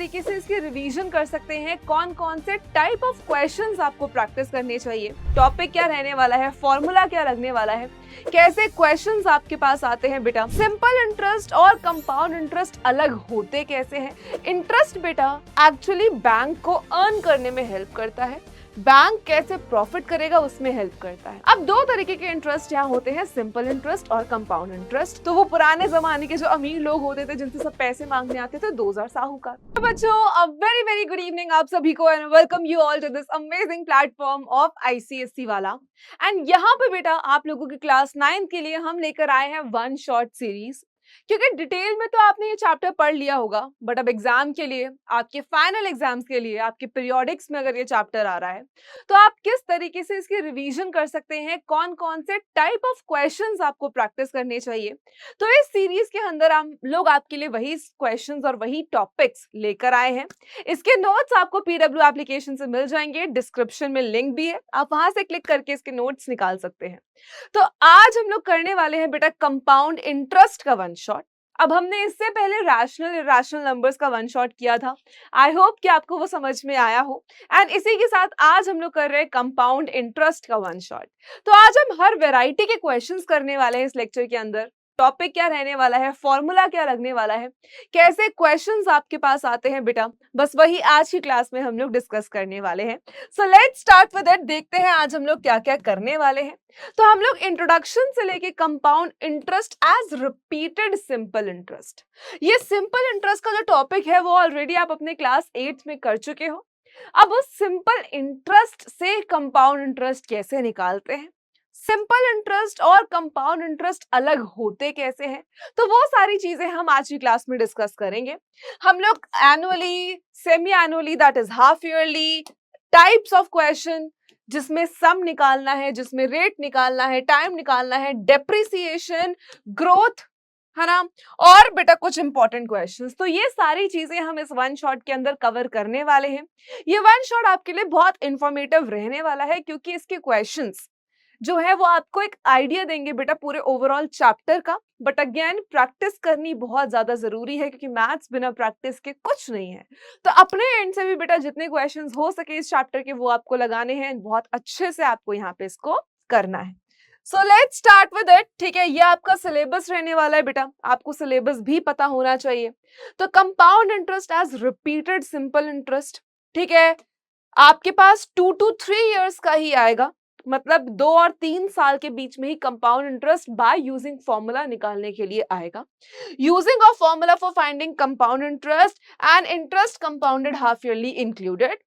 तरीके से इसकी रिवीजन कर सकते हैं, कौन कौन से टाइप ऑफ क्वेश्चंस आपको प्रैक्टिस करने चाहिए, टॉपिक क्या रहने वाला है, फॉर्मूला क्या लगने वाला है, कैसे क्वेश्चंस आपके पास आते हैं बेटा, सिंपल इंटरेस्ट और कंपाउंड इंटरेस्ट अलग होते कैसे हैं, इंटरेस्ट बेटा एक्चुअली बैंक को अर्न करने में हेल्प करता है, बैंक कैसे प्रॉफिट करेगा उसमें हेल्प करता है। अब दो तरीके के इंटरेस्ट यहाँ होते हैं, सिंपल इंटरेस्ट और कंपाउंड इंटरेस्ट। तो वो पुराने जमाने के जो अमीर लोग होते थे जिनसे सब पैसे मांगने आते थे, दोज आर साहूकार। तो बच्चों, a very very good evening आप सभी को and welcome you all to this amazing platform of ICSC वाला। एंड यहाँ पे बेटा आप लोगों की क्लास 9 के लिए हम लेकर आए हैं वन शॉट सीरीज, क्योंकि डिटेल में तो आपने ये चैप्टर पढ़ लिया होगा, बट अब एग्जाम के लिए, आपके फाइनल एग्जाम्स के लिए, आपके पीरियोडिक्स में अगर ये चैप्टर आ रहा है तो आप किस तरीके से इसकी रिवीजन कर सकते हैं, कौन कौन से टाइप ऑफ क्वेश्चंस आपको प्रैक्टिस करने चाहिए। तो इस सीरीज के अंदर हम लोग आपके लिए वही क्वेश्चंस और वही टॉपिक्स लेकर आए हैं। इसके नोट्स आपको पीडब्ल्यू एप्लीकेशन से मिल जाएंगे, डिस्क्रिप्शन में लिंक भी है, आप वहां से क्लिक करके इसके नोट्स निकाल सकते हैं। तो आज हम लोग करने वाले हैं बेटा कंपाउंड इंटरेस्ट का वन शॉट। अब हमने इससे पहले रैशनल इरेशनल नंबर्स का वन शॉट किया था, आई होप कि आपको वो समझ में आया हो। एंड इसी के साथ आज हम लोग कर रहे हैं कंपाउंड इंटरेस्ट का वन शॉट। तो आज हम हर वैरायटी के क्वेश्चंस करने वाले हैं इस लेक्चर के अंदर, टॉपिक क्या रहने वाला है, फॉर्मूला क्या लगने वाला है, कैसे क्वेश्चंस आपके पास आते हैं बेटा, बस वही आज की क्लास में हम लोग डिस्कस करने वाले हैं। So let's start with it. देखते हैं आज हम लोग क्या क्या करने वाले हैं। तो हम लोग इंट्रोडक्शन से लेके compound interest as repeated simple interest, ये सिंपल इंटरेस्ट का जो टॉपिक है वो ऑलरेडी आप अपने क्लास 8 में कर चुके हो। अब उस सिंपल इंटरेस्ट से कंपाउंड इंटरेस्ट कैसे निकालते हैं, सिंपल इंटरेस्ट और कंपाउंड इंटरेस्ट अलग होते कैसे हैं, तो वो सारी चीजें हम आज की क्लास में डिस्कस करेंगे। हम लोग annually, semi annually, that is half yearly, types of question जिसमें सम निकालना है, जिसमें रेट निकालना है, टाइम निकालना है, डेप्रिसिएशन, ग्रोथ, है ना, और बेटा कुछ इंपॉर्टेंट क्वेश्चंस, तो ये सारी चीजें हम इस वन शॉट के अंदर कवर करने वाले हैं। ये वन शॉट आपके लिए बहुत इंफॉर्मेटिव रहने वाला है, क्योंकि इसके क्वेश्चंस जो है वो आपको एक आइडिया देंगे बेटा पूरे ओवरऑल चैप्टर का। बट अगेन प्रैक्टिस करनी बहुत ज्यादा जरूरी है, क्योंकि मैथ्स बिना प्रैक्टिस के कुछ नहीं है। तो अपने एंड से भी बेटा जितने क्वेश्चंस हो सके इस चैप्टर के वो आपको लगाने हैं, बहुत अच्छे से आपको यहाँ पे इसको करना है। So let's start with it. ठीक है, ये आपका सिलेबस रहने वाला है बेटा, आपको सिलेबस भी पता होना चाहिए। तो compound interest as repeated simple interest, ठीक है, आपके पास 2 to 3 इयर्स का ही आएगा, मतलब 2 और 3 साल के बीच में ही compound interest by using formula निकालने के लिए आएगा। Using of formula for finding compound interest and interest compounded half yearly included.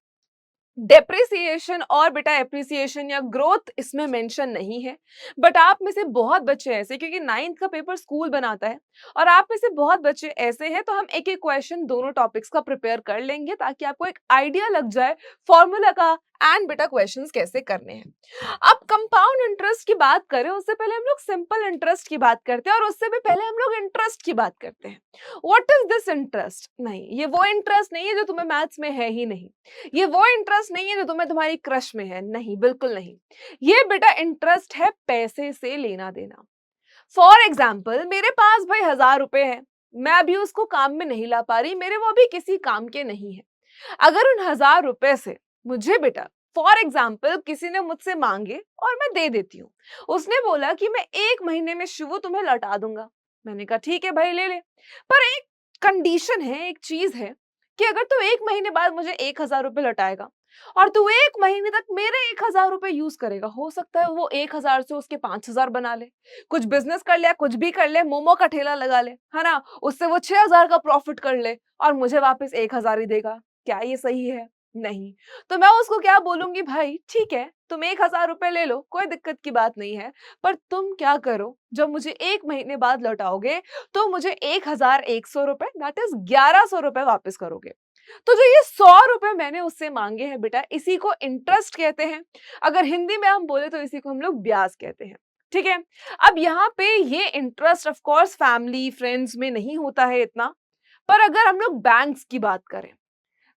Depreciation और बेटा एप्रिसिएशन या ग्रोथ इसमें मेंशन नहीं है, बट आप में से बहुत बच्चे ऐसे, क्योंकि 9th का पेपर स्कूल बनाता है और आप में से बहुत बच्चे ऐसे हैं, तो हम एक एक क्वेश्चन दोनों टॉपिक्स का प्रिपेयर कर लेंगे ताकि आपको एक आइडिया लग जाए फॉर्मूला का एंड बेटा क्वेश्चंस कैसे करने हैं। अब कंपाउंड इंटरेस्ट की बात करें उससे पहले हम लोग सिंपल इंटरेस्ट की बात करते हैं, और उससे भी पहले हम लोग इंटरेस्ट की बात करते हैं। What is this interest? नहीं, ये वो इंटरेस्ट नहीं है जो तुम्हें मैथ्स में है ही नहीं, ये वो इंटरेस्ट नहीं है जो तुम्हें तुम्हारी क्रश में है, नहीं, बिल्कुल नहीं। ये बेटा इंटरेस्ट है पैसे से लेना देना। फॉर एग्जाम्पल, मेरे पास भाई 1000 रुपए है, मैं अभी उसको काम में नहीं ला पा रही, मेरे वो अभी किसी काम के नहीं है। अगर उन 1000 रुपए से मुझे बेटा फॉर एग्जाम्पल किसी ने मुझसे मांगे और मैं दे देती हूँ, उसने बोला कि मैं 1 महीने में शिवू तुम्हें लौटा दूंगा, मैंने कहा ठीक है भाई ले ले, पर एक कंडीशन है, एक चीज है कि अगर तू 1 महीने बाद मुझे 1000 रुपए लौटाएगा और तू 1 महीने तक मेरे 1000 रुपए यूज करेगा, हो सकता है वो 1000 से उसके 5000 बना ले, कुछ बिजनेस कर ले, कुछ भी कर ले, मोमो का ठेला लगा ले, है ना, उससे वो 6000 का प्रॉफिट कर ले और मुझे वापस 1000 ही देगा। क्या ये सही है? नहीं। तो मैं उसको क्या बोलूंगी, भाई ठीक है तुम 1000 रुपए ले लो, कोई दिक्कत की बात नहीं है, पर तुम क्या करो, जब मुझे 1 महीने बाद लौटाओगे तो मुझे 1100 रुपए, दैट इज 1100 रुपए वापस करोगे। तो जो ये 100 रुपए मैंने उससे मांगे हैं बेटा, इसी को इंटरेस्ट कहते हैं। अगर हिंदी में हम बोले तो इसी को हम लोग ब्याज कहते हैं। ठीक है, अब यहाँ पे ये interest of course family friends में नहीं होता है इतना, पर अगर हम लोग बैंक्स की बात करें,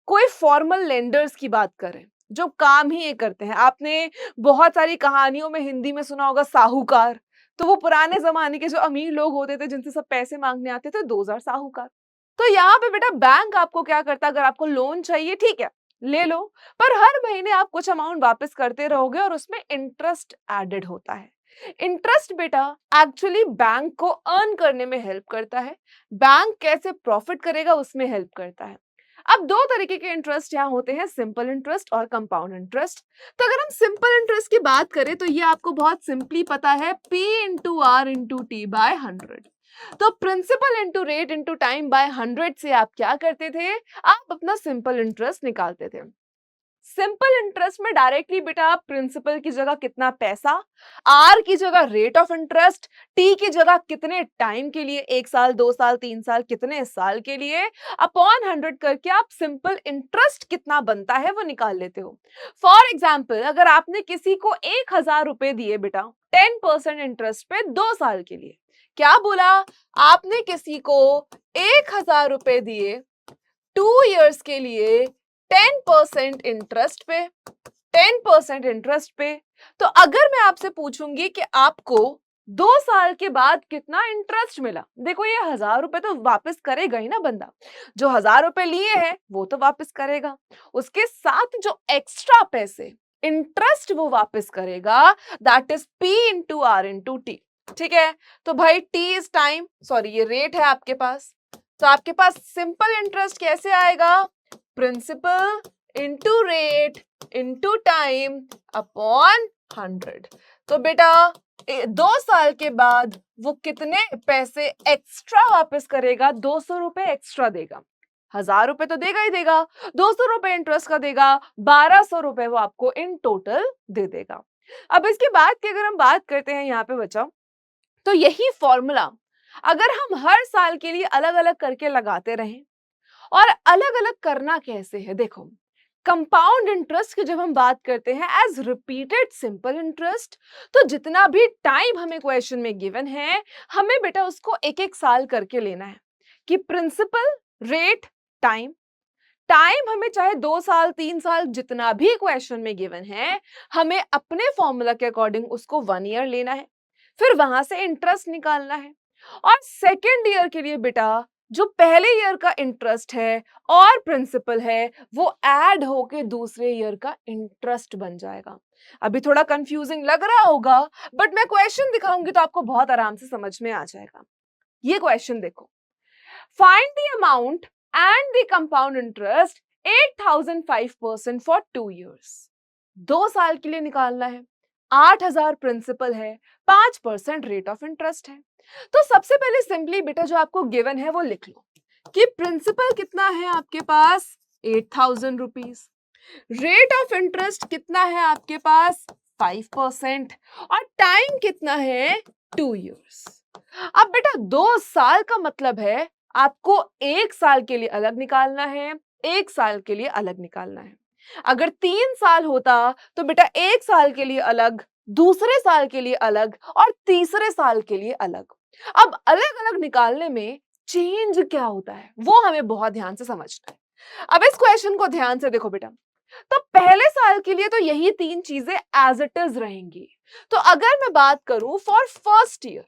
कोई फॉर्मल लेंडर्स की बात करें जो काम ही ये करते हैं, आपने बहुत सारी कहानियों में हिंदी में सुना होगा साहूकार, तो वो पुराने जमाने के जो अमीर लोग होते थे जिनसे सब पैसे मांगने आते थे, दोज आर साहूकार। तो यहाँ पे बेटा बैंक आपको क्या करता है, अगर आपको लोन चाहिए ठीक है ले लो, पर हर महीने आप कुछ अमाउंट वापस करते रहोगे और उसमें इंटरेस्ट एडेड होता है। इंटरेस्ट बेटा एक्चुअली बैंक को अर्न करने में हेल्प करता है, बैंक कैसे प्रॉफिट करेगा उसमें हेल्प करता है। अब दो तरीके के इंटरेस्ट यहाँ होते हैं, सिंपल इंटरेस्ट और कंपाउंड इंटरेस्ट। तो अगर हम सिंपल इंटरेस्ट की बात करें तो ये आपको बहुत सिंपली पता है, P into R into T by 100। तो principal into rate into time by 100 से आप क्या करते थे, आप अपना सिंपल इंटरेस्ट निकालते थे। सिंपल इंटरेस्ट में डायरेक्टली बेटा आप प्रिंसिपल की जगह कितना पैसा, आर की जगह रेट ऑफ इंटरेस्ट, टी की जगह कितने टाइम के लिए, 1 साल 2 साल 3 साल कितने साल के लिए, अपॉन 100 करके आप सिंपल इंटरेस्ट कितना बनता है वो निकाल लेते हो। फॉर एग्जाम्पल अगर आपने किसी को 1000 रुपए दिए बेटा 10% इंटरेस्ट पे 2 साल के लिए, क्या बोला, आपने किसी को 1000 रुपए दिए 2 इयर्स के लिए 10% इंटरेस्ट पे, 10% इंटरेस्ट पे। तो अगर मैं आपसे पूछूंगी कि आपको 2 साल के बाद कितना इंटरेस्ट मिला, देखो ये 1000 रुपए तो वापस करेगा ही ना बंदा, जो 1000 रुपए लिए हैं वो तो वापस करेगा, उसके साथ जो एक्स्ट्रा पैसे इंटरेस्ट वो वापस करेगा, that is P into R into T. ठीक है, तो भाई T इज टाइम, सॉरी ये रेट है आपके पास, तो आपके पास सिंपल इंटरेस्ट कैसे आएगा, principal into rate into time upon 100। तो बेटा 2 साल के बाद वो कितने पैसे एक्स्ट्रा वापस करेगा, 200 रुपए एक्स्ट्रा देगा, 1000 रुपए तो देगा ही देगा, 200 रुपए इंटरेस्ट का देगा, 1200 रुपए वो आपको इन टोटल दे देगा। अब इसके बाद की अगर हम बात करते हैं यहाँ पे बच्चा, तो यही फॉर्मूला अगर हम हर साल के लिए अलग अलग करके लगाते रहें, और अलग अलग करना कैसे है, देखो कंपाउंड इंटरेस्ट की जब हम बात करते हैं एज रिपीटेड सिंपल इंटरेस्ट, तो जितना भी टाइम हमें क्वेश्चन में गिवन है हमें बेटा उसको एक एक साल करके लेना है, कि प्रिंसिपल रेट टाइम, टाइम हमें चाहे 2 साल 3 साल जितना भी क्वेश्चन में गिवन है, हमें अपने फॉर्मूला के अकॉर्डिंग उसको 1 ईयर लेना है, फिर वहां से इंटरेस्ट निकालना है। और सेकेंड ईयर के लिए बेटा जो पहले ईयर का इंटरेस्ट है और प्रिंसिपल है वो ऐड होके दूसरे ईयर का इंटरेस्ट बन जाएगा। अभी थोड़ा कंफ्यूजिंग लग रहा होगा, बट मैं क्वेश्चन दिखाऊंगी तो आपको बहुत आराम से समझ में आ जाएगा। ये क्वेश्चन देखो, find the amount and the compound interest 8005% for 2 years. 2 साल के लिए निकालना है, 8000 प्रिंसिपल है, 5% रेट ऑफ इंटरेस्ट है। तो सबसे पहले सिंपली बेटा जो आपको गिवन है वो लिख लो कि प्रिंसिपल कितना है आपके पास 8000 रुपीज, रेट ऑफ इंटरेस्ट कितना है आपके पास 5% और टाइम कितना है 2 इयर्स। अब बेटा 2 साल का मतलब है आपको 1 साल के लिए अलग निकालना है, 1 साल के लिए अलग निकालना है। अगर 3 साल होता तो बेटा 1 साल के लिए अलग, दूसरे साल के लिए अलग और तीसरे साल के लिए अलग। अब अलग अलग निकालने में चेंज क्या होता है वो हमें बहुत ध्यान से समझना है। अब इस क्वेश्चन को ध्यान से देखो बेटा, तो पहले साल के लिए तो यही 3 चीजें एज इट इज रहेंगी। तो अगर मैं बात करूं फॉर फर्स्ट ईयर,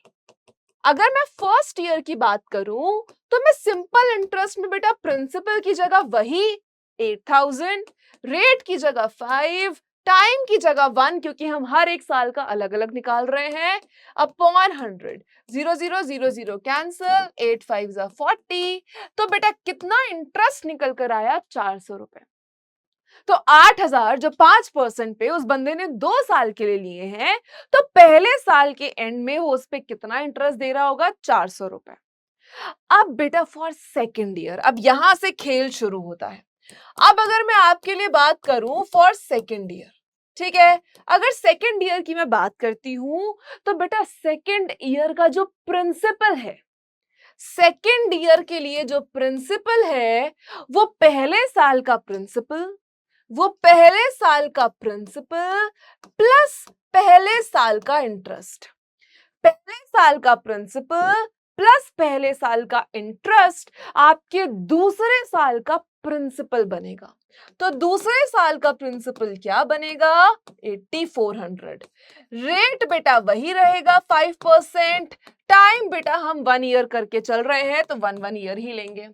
अगर मैं फर्स्ट ईयर की बात करूं तो मैं सिंपल इंटरेस्ट में बेटा प्रिंसिपल की जगह वही 8000, रेट की जगह 5, टाइम की जगह 1 क्योंकि हम हर एक साल का अलग अलग निकाल रहे हैं, अपॉन 100, 0 0 0 0 कैंसिल, 8 5 40। तो बेटा कितना इंटरेस्ट निकल कर आया 400 रुपए। तो 8000 जो 5% पे उस बंदे ने 2 साल के लिए लिए हैं, तो पहले साल के एंड में वो उस पे कितना इंटरेस्ट दे रहा होगा 400 रुपए। अब बेटा फॉर सेकेंड ईयर, अब यहां से खेल शुरू होता है। अब अगर मैं आपके लिए बात करूं फॉर सेकेंड ईयर, ठीक है, अगर सेकेंड ईयर की मैं बात करती हूं तो बेटा सेकेंड ईयर का जो प्रिंसिपल है, सेकेंड ईयर के लिए जो प्रिंसिपल है वो पहले साल का प्रिंसिपल, वो पहले साल का प्रिंसिपल प्लस पहले साल का इंटरेस्ट, पहले साल का प्रिंसिपल प्लस पहले साल का इंटरेस्ट आपके दूसरे साल का प्रिंसिपल बनेगा। तो दूसरे साल का प्रिंसिपल क्या बनेगा 8400, रेट बेटा वही रहेगा 5%, टाइम बेटा हम 1 ईयर करके चल रहे हैं तो 1 ईयर ही लेंगे।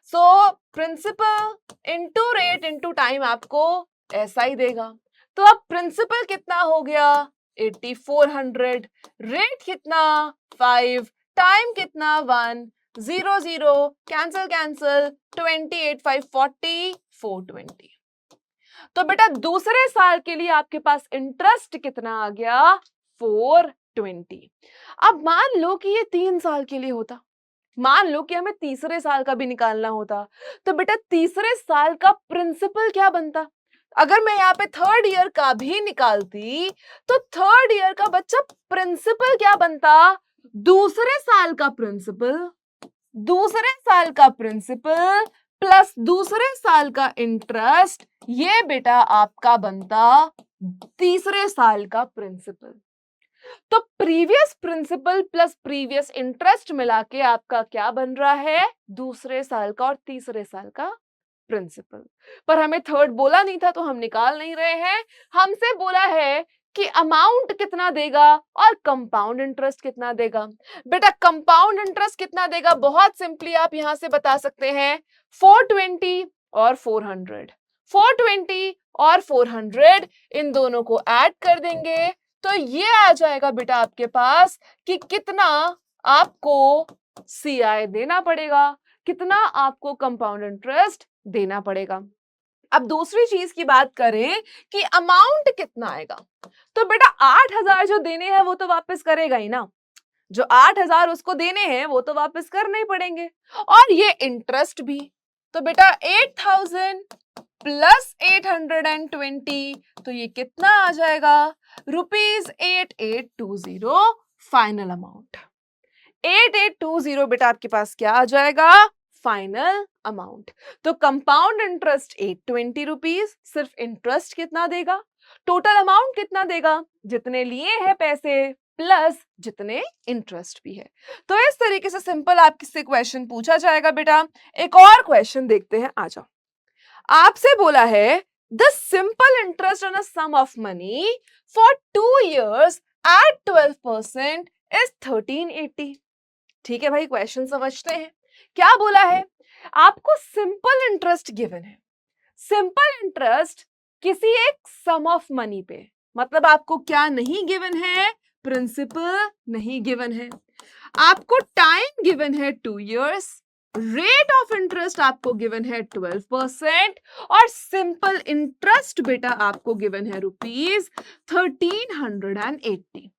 So principal into rate into time आपको ऐसा ही देगा। तो अब प्रिंसिपल कितना हो गया 8400, रेट कितना 5, टाइम कितना 1, 0 0 कैंसिल कैंसिल 28 5 40 420। तो बेटा दूसरे साल के लिए आपके पास इंटरेस्ट कितना आ गया 420। अब मान लो कि ये 3 साल के लिए होता, मान लो कि हमें तीसरे साल का भी निकालना होता, तो बेटा तीसरे साल का प्रिंसिपल क्या बनता? अगर मैं यहाँ पे थर्ड ईयर का भी निकालती तो थर्ड ईयर का बच्चा प्रिंसिपल क्या बनता? दूसरे साल का प्रिंसिपल, दूसरे साल का प्रिंसिपल प्लस दूसरे साल का इंटरेस्ट, ये बेटा आपका बनता तीसरे साल का प्रिंसिपल। तो previous principal plus previous interest मिला के आपका क्या बन रहा है? दूसरे साल का और तीसरे साल का प्रिंसिपल। पर हमें थर्ड बोला नहीं था तो हम निकाल नहीं रहे हैं। हमसे बोला है कि अमाउंट कितना देगा और कंपाउंड इंटरेस्ट कितना देगा। बेटा कंपाउंड इंटरेस्ट कितना देगा बहुत सिंपली आप यहां से बता सकते हैं 420 और 400, 420 और 400 इन दोनों को ऐड कर देंगे तो ये आ जाएगा बेटा आपके पास कि कितना आपको सीआई देना पड़ेगा, कितना आपको कंपाउंड इंटरेस्ट देना पड़ेगा। अब दूसरी चीज की बात करें कि अमाउंट कितना आएगा, तो बेटा 8000 जो देने हैं वो तो वापस करेगा ही ना, जो 8000 उसको देने हैं वो तो वापस करने ही पड़ेंगे, और ये इंटरेस्ट भी। तो बेटा 8000 प्लस 820, तो ये कितना आ जाएगा ₹8820 फाइनल अमाउंट। 8820 बेटा आपके पास क्या आ जाएगा फाइनल अमाउंट। तो कंपाउंड इंटरेस्ट 820 रुपीज, सिर्फ इंटरेस्ट कितना देगा, टोटल अमाउंट कितना देगा, जितने लिए हैं पैसे प्लस जितने इंटरेस्ट भी है। तो इस तरीके से सिंपल आपसे क्वेश्चन पूछा जाएगा बेटा। एक और क्वेश्चन देखते हैं, आ जाओ। आपसे बोला है the simple interest on a sum of money for 2 years at 12% is 1380। ठीक है भाई, क्वेश्चन समझते हैं। क्या बोला है? आपको सिंपल इंटरेस्ट गिवन है। सिंपल इंटरेस्ट किसी एक सम ऑफ मनी पे, मतलब आपको क्या नहीं गिवन है? प्रिंसिपल नहीं गिवन है। आपको टाइम गिवन है 2 years, रेट ऑफ इंटरेस्ट आपको गिवन है 12% और सिंपल इंटरेस्ट बेटा आपको गिवन है ₹1380।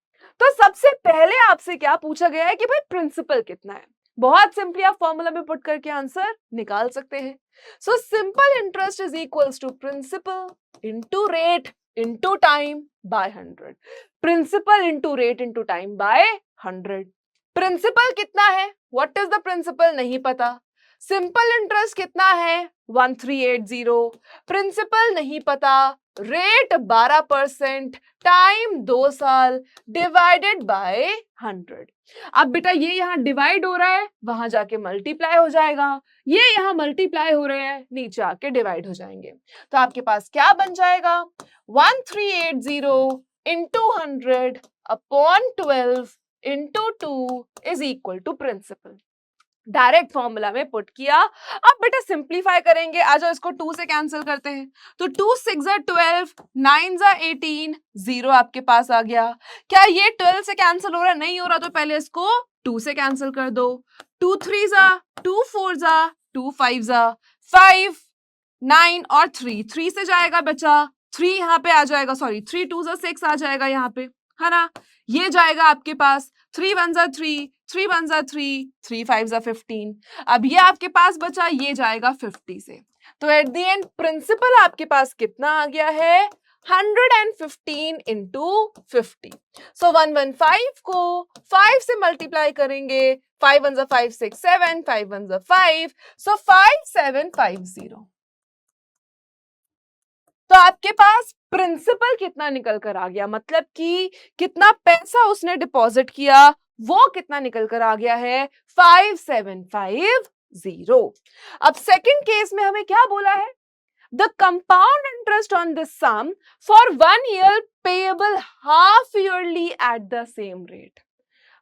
तो सबसे पहले आपसे क्या पूछा गया है कि भाई प्रिंसिपल कितना है। बहुत सिंपली आप फॉर्मूला में पुट करके आंसर निकाल सकते हैं। So simple interest is equals to principal into rate into time by 100। Principal into rate into time by 100। Principal कितना है, व्हाट इज द प्रिंसिपल नहीं पता। सिंपल इंटरेस्ट कितना है 1380, प्रिंसिपल नहीं पता, रेट 12%, टाइम 2 साल, डिवाइडेड बाय 100। अब बेटा ये यहाँ डिवाइड हो रहा है, वहां जाके मल्टीप्लाई हो जाएगा, ये यहाँ मल्टीप्लाई हो रहे हैं, नीचे आके डिवाइड हो जाएंगे। तो आपके पास क्या बन जाएगा 1380 into 100 upon 12 into 2 is equal to principal. Direct formula में पुट किया। अब बेटा सिंप्लीफाई करेंगे, आ जाओ इसको 2 से कैंसिल करते हैं। तो 2 6 12, 9 18, 0 आपके पास आ गया। क्या ये 12 से कैंसिल हो रहा है? नहीं हो रहा, तो पहले इसको 2 से कैंसिल कर दो। 2 3 2 4 2 5 5, 9 और 3 से जाएगा बचा 3, यहाँ पे आ जाएगा, सॉरी 3 2 6 आ जाएगा यहाँ पे, है ना। ये जाएगा आपके पास 3 1 3, 3 1 3, 3 5 15। अब ये आपके पास बचा, ये जाएगा 50 से। तो एट द एंड प्रिंसिपल आपके पास कितना आ गया है 115 इंटू 50। सो 115 को 5 से मल्टीप्लाई करेंगे, 5 1 5 6 7, 5 1 5, सो 5750। तो आपके पास प्रिंसिपल कितना निकल कर आ गया, मतलब कि कितना पैसा उसने डिपॉजिट किया वो कितना निकल कर आ गया है 5750। अब सेकंड केस में हमें क्या बोला है, the compound interest on this sum for 1 year payable half yearly at the same rate.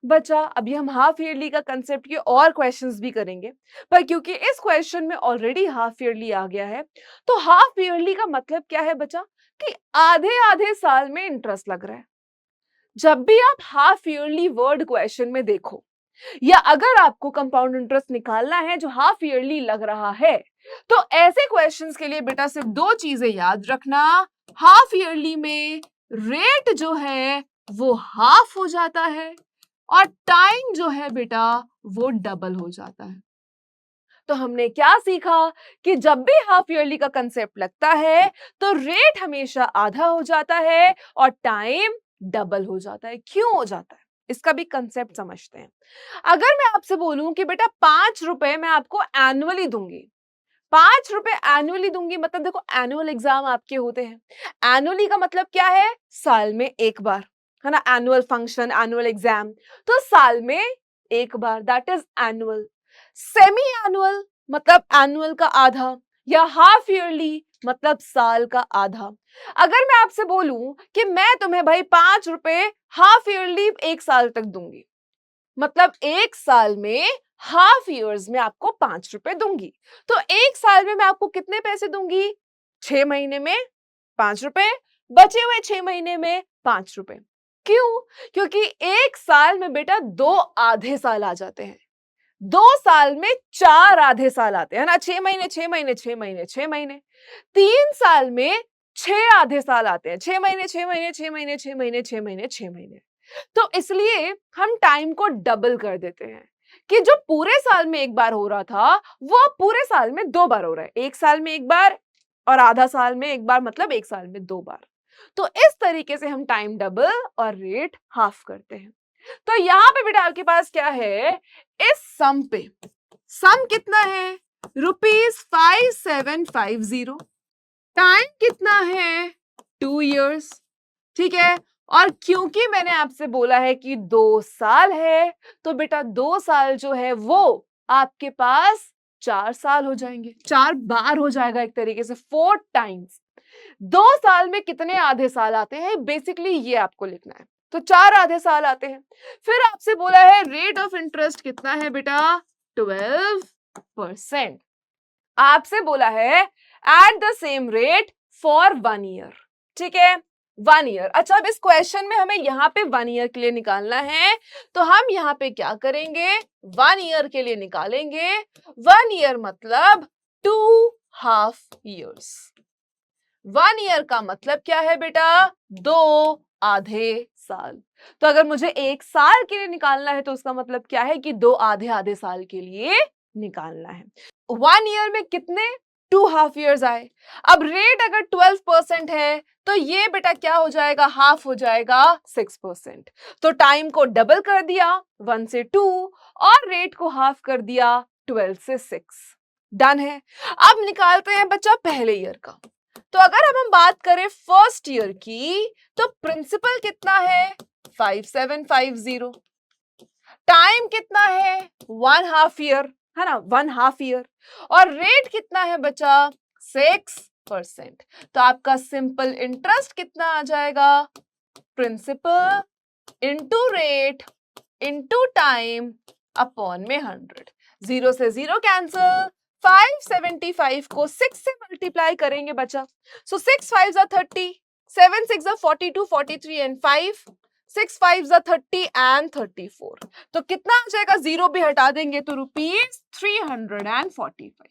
बचा अभी हम हाफ ईयरली का कंसेप्ट के और क्वेश्चंस भी करेंगे, पर क्योंकि इस क्वेश्चन में ऑलरेडी हाफ ईयरली आ गया है, तो हाफ ईयरली का मतलब क्या है बचा कि आधे आधे साल में इंटरेस्ट लग रहा है। जब भी आप हाफ ईयरली वर्ड क्वेश्चन में देखो, या अगर आपको कंपाउंड इंटरेस्ट निकालना है जो हाफ ईयरली लग रहा है, तो ऐसे क्वेश्चंस के लिए बेटा सिर्फ दो चीजें याद रखना। हाफ ईयरली में रेट जो है वो हाफ हो जाता है और टाइम जो है बेटा वो डबल हो जाता है। तो हमने क्या सीखा कि जब भी हाफ ईयरली का कंसेप्ट लगता है तो रेट हमेशा आधा हो जाता है और टाइम डबल हो जाता है। क्यों हो जाता है इसका भी कंसेप्ट समझते हैं। अगर मैं आपसे बोलूं कि बेटा 5 रुपए मैं आपको एनुअली दूंगी, 5 रुपए एनुअली दूंगी, मतलब देखो एनुअल एग्जाम आपके होते हैं। एनुअली का मतलब क्या है, साल में एक बार, है ना, एनुअल फंक्शन, एनुअल एग्जाम, तो साल में एक बार, that is annual. Semi annual मतलब एनुअल का आधा, या हाफ ईयरली मतलब साल का आधा। अगर मैं आपसे बोलूं कि मैं तुम्हें भाई 5 रुपए हाफ ईयरली एक साल तक दूंगी, मतलब एक साल में हाफ ईयर्स में आपको 5 रुपए दूंगी, तो एक साल में मैं आपको कितने पैसे दूंगी, 6 महीने में 5 रुपए, बचे हुए 6 महीने में 5 रुपए। क्यों? क्योंकि एक साल में बेटा 2 आधे साल आ जाते हैं, 2 साल में 4 आधे साल आते हैं ना, 6 महीने 6 महीने 6 महीने 6 महीने, 3 साल में 6 आधे साल आते हैं, 6 महीने 6 महीने 6 महीने 6 महीने 6 महीने 6 महीने। तो इसलिए हम टाइम को डबल कर देते हैं कि जो पूरे साल में एक बार हो रहा था वो पूरे साल में 2 बार हो रहा है, एक साल में एक बार और आधा साल में एक बार, मतलब एक साल में 2 बार। तो इस तरीके से हम टाइम डबल और रेट हाफ करते हैं। तो यहां पे बेटा आपके पास क्या है, इस सम पे सम कितना है, ₹5750, टाइम कितना है 2 इयर्स, ठीक है। और क्योंकि मैंने आपसे बोला है कि 2 साल है, तो बेटा 2 साल जो है वो आपके पास 4 साल हो जाएंगे, 4 बार हो जाएगा एक तरीके से, 4 टाइम्स। 2 साल में कितने आधे साल आते हैं, बेसिकली ये आपको लिखना है, तो 4 आधे साल आते हैं। फिर आपसे बोला है रेट ऑफ इंटरेस्ट कितना है बेटा, 12%। आपसे बोला है eight the same rate for 1 year, ठीक है, 1 ईयर। अच्छा, अब इस क्वेश्चन में हमें यहाँ पे 1 ईयर के लिए निकालना है, तो हम यहाँ पे क्या करेंगे, 1 ईयर के लिए निकालेंगे। 1 ईयर मतलब 2 हाफ ईयर्स। 1 ईयर का मतलब क्या है बेटा, 2 आधे साल। तो अगर मुझे एक साल के लिए निकालना है तो उसका मतलब क्या है कि 2 आधे साल के लिए निकालना है। 1 ईयर में कितने 2 हाफ ईयर्स आए। अब रेट अगर 12% है तो ये बेटा क्या हो जाएगा, हाफ हो जाएगा 6%। तो टाइम को डबल कर दिया 1 से 2 और रेट को हाफ कर दिया 12 से 6। डन है। अब निकालते हैं बच्चा पहले ईयर का। तो अगर हम बात करें फर्स्ट ईयर की, तो प्रिंसिपल कितना है 5750, टाइम कितना है 1 हाफ ईयर, है ना, 1 हाफ ईयर, और रेट कितना है बचा 6%। तो आपका सिंपल इंटरेस्ट कितना आ जाएगा, principal into rate into time upon में 100। 0 से 0 कैंसिल, 575 को 6 से मल्टीप्लाई करेंगे बचा, सो 6 5 30, 7 6 42, 43 एंड 5, 6 5 30 एंड 34। तो कितना आ जाएगा, 0 भी हटा देंगे तो ₹345।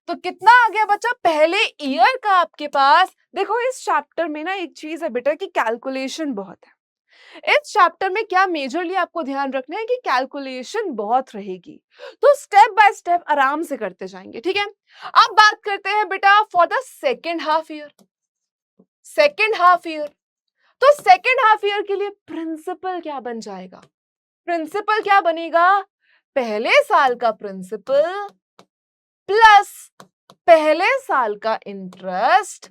तो कितना आ गया बच्चा पहले ईयर का आपके पास। देखो इस चैप्टर में ना एक चीज है बेटा कि कैलकुलेशन बहुत है। इस चैप्टर में क्या मेजरली आपको ध्यान रखना है कि कैलकुलेशन बहुत रहेगी, तो स्टेप बाय स्टेप आराम से करते जाएंगे, ठीक है। अब बात करते हैं बेटा for the second half year. Second half year, तो सेकेंड हाफ ईयर के लिए प्रिंसिपल क्या बन जाएगा, प्रिंसिपल क्या बनेगा, पहले साल का प्रिंसिपल प्लस पहले साल का इंटरेस्ट,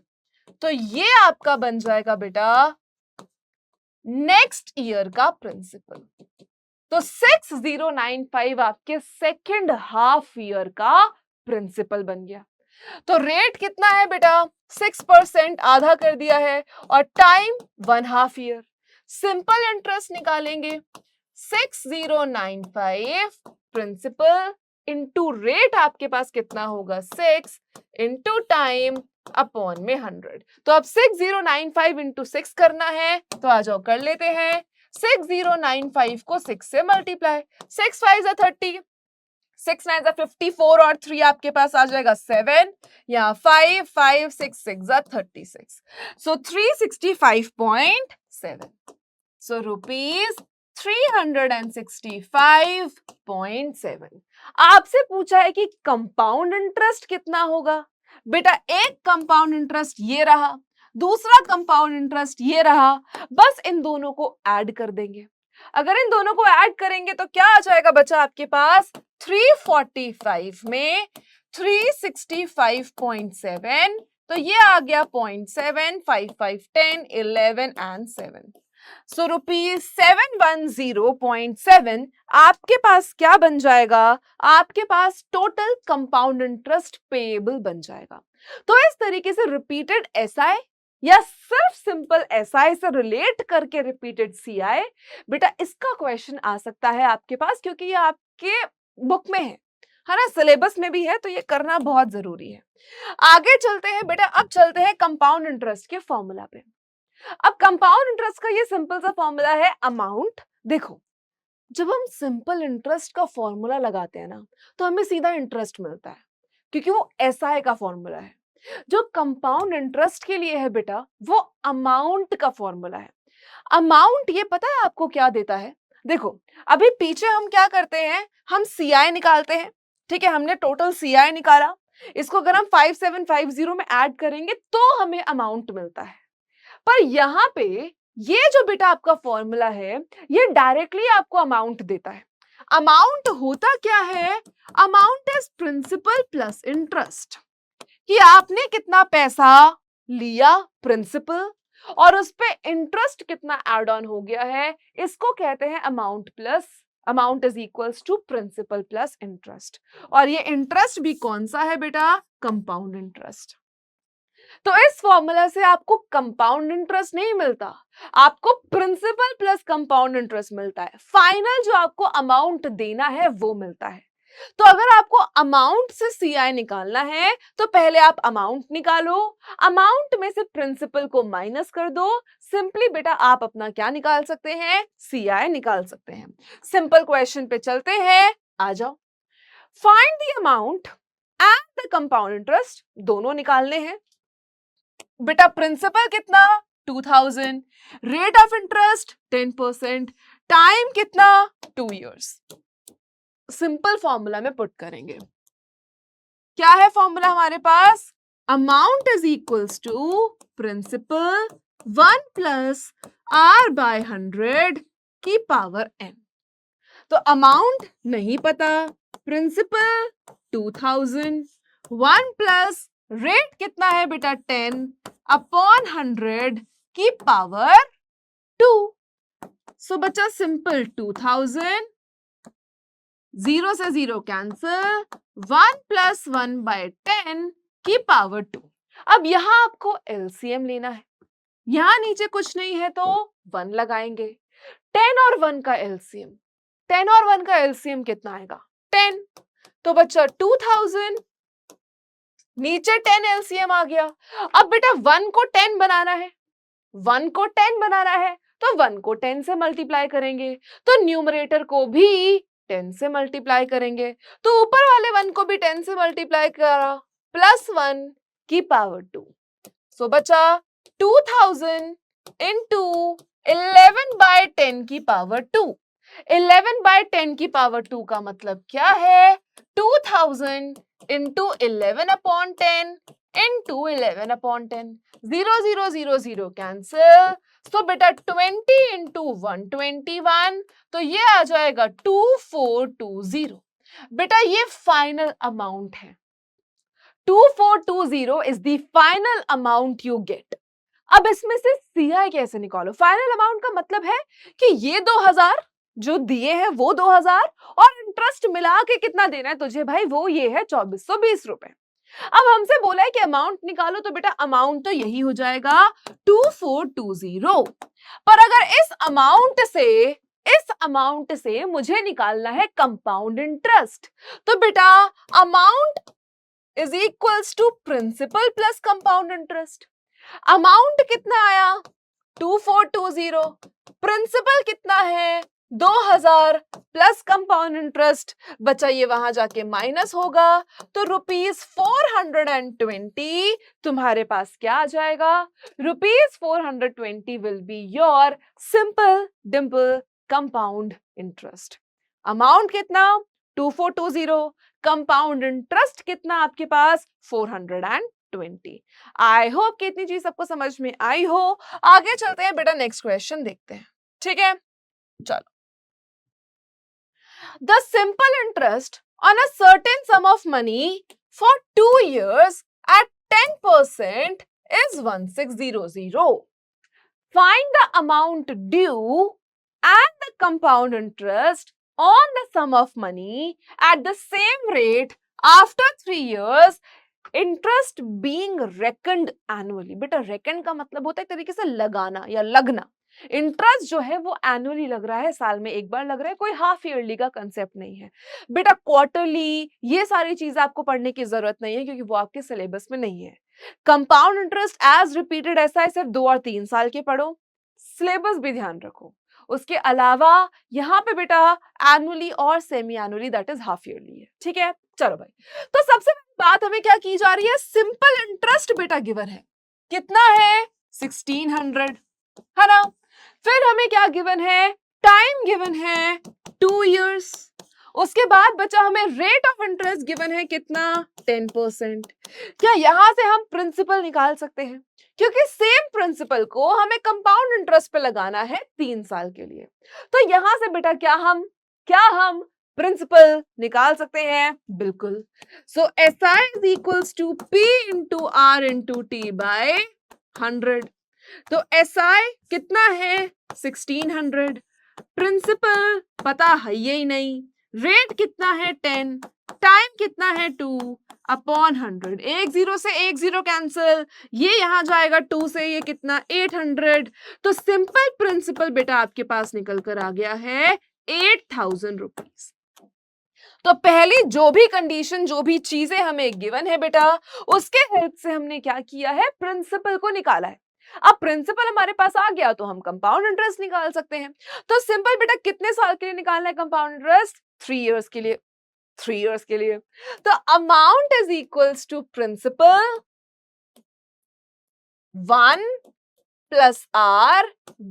तो ये आपका बन जाएगा बेटा नेक्स्ट ईयर का प्रिंसिपल। तो 6095 आपके सेकेंड हाफ ईयर का प्रिंसिपल बन गया। तो रेट कितना है बेटा 6%, आधा कर दिया है, और time 1 half year. Simple interest निकालेंगे, 6095 प्रिंसिपल इंटू रेट आपके पास कितना होगा 6 इंटू टाइम अपॉन में 100। तो अब 6095 इंटू 6 करना है, तो आ जाओ कर लेते हैं। 6095 को 6 से मल्टीप्लाई, 6 5 30, 6 9 54 और 3 आपके पास आ जाएगा 7, यहाँ 5 5 6 6 36, सो 365.7, सो रुपीज 365.7। आपसे पूछा है कि कंपाउंड इंटरेस्ट कितना होगा। बेटा एक कंपाउंड इंटरेस्ट ये रहा, दूसरा कंपाउंड इंटरेस्ट ये रहा, बस इन दोनों को ऐड कर देंगे। अगर इन दोनों को ऐड करेंगे तो क्या आ जाएगा बच्चा आपके पास 345 में 365.7, तो ये आ गया 0.7 5 5 10 11 एंड 7, सो रुपीज 710.7 आपके पास क्या बन जाएगा, आपके पास टोटल कंपाउंड इंटरेस्ट पेएबल बन जाएगा। तो इस तरीके से रिपीटेड एसआई या सिर्फ सिंपल एसआई से रिलेट करके रिपीटेड सीआई, बेटा इसका क्वेश्चन आ सकता है आपके पास, क्योंकि ये आपके बुक में है ना, सिलेबस में भी है, तो ये करना बहुत जरूरी है। आगे चलते हैं बेटा, अब चलते हैं कंपाउंड इंटरेस्ट के फॉर्मूला पे। अब कंपाउंड इंटरेस्ट का ये सिंपल सा फॉर्मूला है अमाउंट। देखो जब हम सिंपल इंटरेस्ट का फॉर्मूला लगाते हैं ना, तो हमें सीधा इंटरेस्ट मिलता है, क्योंकि वो एसआई का फॉर्मूला है। जो कंपाउंड इंटरेस्ट के लिए है बेटा, वो अमाउंट का फॉर्मूला है। अमाउंट ये पता है आपको क्या देता है, देखो अभी पीछे हम क्या करते हैं, हम सीआई निकालते हैं, ठीक है, हमने टोटल सीआई निकाला, इसको अगर हम 5750 में ऐड करेंगे तो हमें अमाउंट मिलता है। पर यहां पे ये जो बेटा आपका फॉर्मूला है, ये डायरेक्टली आपको अमाउंट देता है। अमाउंट होता क्या है, amount is principal plus interest, कि आपने कितना पैसा लिया प्रिंसिपल और उस पे इंटरेस्ट कितना एड ऑन हो गया है, इसको कहते हैं amount plus, amount is equals to principal plus interest. और ये इंटरेस्ट भी कौन सा है बेटा, कंपाउंड इंटरेस्ट। तो इस फॉर्मूला से आपको कंपाउंड इंटरेस्ट नहीं मिलता, आपको प्रिंसिपल प्लस कंपाउंड इंटरेस्ट मिलता है। फाइनल जो आपको अमाउंट देना है वो मिलता है। तो अगर आपको अमाउंट से सीआई निकालना है, तो पहले आप अमाउंट निकालो, अमाउंट में से प्रिंसिपल को माइनस कर दो, सिंपली बेटा आप अपना क्या निकाल सकते हैं, सीआई निकाल सकते हैं। सिंपल क्वेश्चन पे चलते हैं, आ जाओ। Find the amount and the compound interest, दोनों निकालने हैं। बेटा प्रिंसिपल कितना 2000, रेट ऑफ इंटरेस्ट 10%, टाइम कितना 2 years। सिंपल फॉर्मूला में पुट करेंगे, क्या है फॉर्मूला हमारे पास, amount is equals to principal 1 plus r by 100 की पावर n। तो अमाउंट नहीं पता, प्रिंसिपल 2000, 1 प्लस रेट कितना है बेटा 10 अपॉन 100 की पावर 2। सो बच्चा सिंपल 2000, 0 से 0 कैंसिल, 1 प्लस 1 बाय 10 की पावर 2। अब यहां आपको एलसीएम लेना है, यहां नीचे कुछ नहीं है तो 1 लगाएंगे। 10 और 1 का एलसीएम, 10 और 1 का एलसीएम कितना आएगा 10, तो बच्चा 2000, नीचे 10 एलसीएम आ गया। अब बेटा 1 को 10 बनाना है, 1 को 10 बनाना है, तो 1 को 10 से मल्टीप्लाई करेंगे, तो न्यूमरेटर को भी 10 से मल्टीप्लाई करेंगे, तो ऊपर वाले 1 को भी 10 से मल्टीप्लाई करा, प्लस 1 की पावर 2। सो बचा 2000 इंटू 11 बाय 10 की पावर 2। 11 बाय 10 की पावर 2 का मतलब क्या है, 2000 into 11 upon 10 into 11 upon 10, 0 0 0 0 cancel, तो बेटा 20 इंटू 121, तो ये आ जाएगा 2420। बेटा ये फाइनल अमाउंट है, 2420 is the final amount you get. अब इसमें से सीआई कैसे निकालो, फाइनल अमाउंट का मतलब है कि ये 2000 जो दिए हैं वो 2000 और इंटरेस्ट मिला के कितना देना है तुझे भाई, वो ये है 2420 रुपए। अब हमसे बोला है कि अमाउंट निकालो, तो बेटा अमाउंट तो यही हो जाएगा 2420। पर अगर इस अमाउंट से इस अमाउंट से मुझे निकालना है कंपाउंड इंटरेस्ट। तो बेटा amount is equals to principal plus compound interest. Amount कितना आया 2420, प्रिंसिपल कितना है 2000 प्लस कंपाउंड इंटरेस्ट बचा, ये वहां जाके माइनस होगा, तो ₹420 तुम्हारे पास क्या आ जाएगा, ₹420 will be your simple Dimple compound interest. Amount कितना 2420, कंपाउंड इंटरेस्ट कितना आपके पास 420। आई होप कि इतनी चीज सबको समझ में आई हो। आगे चलते हैं बेटा, नेक्स्ट क्वेश्चन देखते हैं, ठीक है। चलो, the simple interest on a certain some of money for 2 years at 10% is 1600. Find the amount due and the compound interest on the sum of money at the same rate after 3 years, interest being reckoned annually. बेटा reckoned का मतलब होता है एक तरीके से लगाना या लगना। इंटरेस्ट जो है वो एनुअली लग रहा है, साल में एक बार लग रहा है, कोई हाफ ईयरली का कंसेप्ट नहीं है बेटा। क्वार्टरली ये सारी चीजें आपको पढ़ने की जरूरत नहीं है क्योंकि वो आपके सिलेबस में नहीं है। कंपाउंड इंटरेस्ट एज रिपीटेड ऐसा है सिर्फ 2 और 3 साल के पढ़ो, सिलेबस भी ध्यान रखो। उसके अलावा यहाँ पे बेटा एनुअली और semi annually that is half yearly है, ठीक है। चलो भाई, तो सबसे बात हमें क्या की जा रही है, सिंपल इंटरेस्ट बेटा गिवन है, कितना है 1600, है ना। फिर हमें क्या गिवन है, टाइम गिवन है 2 years। उसके बाद बचा हमें रेट ऑफ इंटरेस्ट गिवन है कितना 10%। क्या यहां से हम प्रिंसिपल निकाल सकते हैं, क्योंकि सेम प्रिंसिपल को हमें कंपाउंड इंटरेस्ट पे लगाना है 3 साल के लिए। तो यहां से बेटा क्या हम प्रिंसिपल निकाल सकते हैं, बिल्कुल। So SI is equals to P into R into T by 100। तो SI कितना है 1600, प्रिंसिपल पता है ये ही नहीं, रेट कितना है 10, टाइम कितना है 2 अपॉन 100। एक जीरो से एक जीरो कैंसिल, ये यहां जाएगा 2 से, ये कितना 800। तो सिंपल प्रिंसिपल बेटा आपके पास निकल कर आ गया है 8000 रुपीज। तो पहली जो भी कंडीशन, जो भी चीजें हमें गिवन है बेटा, उसके हेल्प से हमने क्या किया है, प्रिंसिपल को निकाला है। अब प्रिंसिपल हमारे पास आ गया तो हम कंपाउंड इंटरेस्ट निकाल सकते हैं। तो सिंपल बेटा कितने साल के लिए निकालना है कंपाउंड इंटरेस्ट, 3 years के लिए, 3 years के लिए। तो amount is equals to principal 1 plus R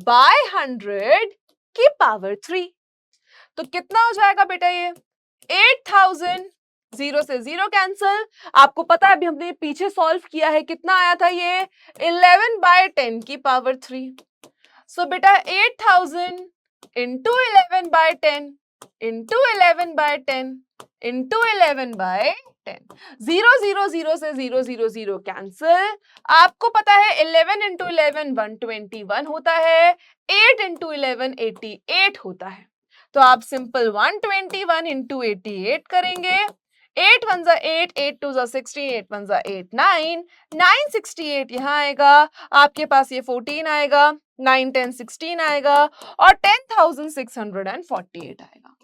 by 100 की पावर 3। तो कितना हो जाएगा बेटा, ये 8000, जीरो से जीरो कैंसिल। आपको पता है अभी हमने पीछे सॉल्व किया है, कितना आया था ये 11 बाय 10 की पावर 3। सो बेटा 8000 into 11 by 10 into 11 by 10 into 11 by 10, zero zero zero से जीरो जीरो जीरो कैंसिल। आपको पता है 11 इंटू 11 121 होता है, 8 इंटू 11 88 होता है। तो आप सिंपल 121 इंटू 88 करेंगे, 8 1 जा 8, 8 2 जा 16, 8 1 जा 8 9, 968 यहाँ आएगा, आपके पास ये 14 आएगा, 9 10 16 आएगा और 10,648 आएगा।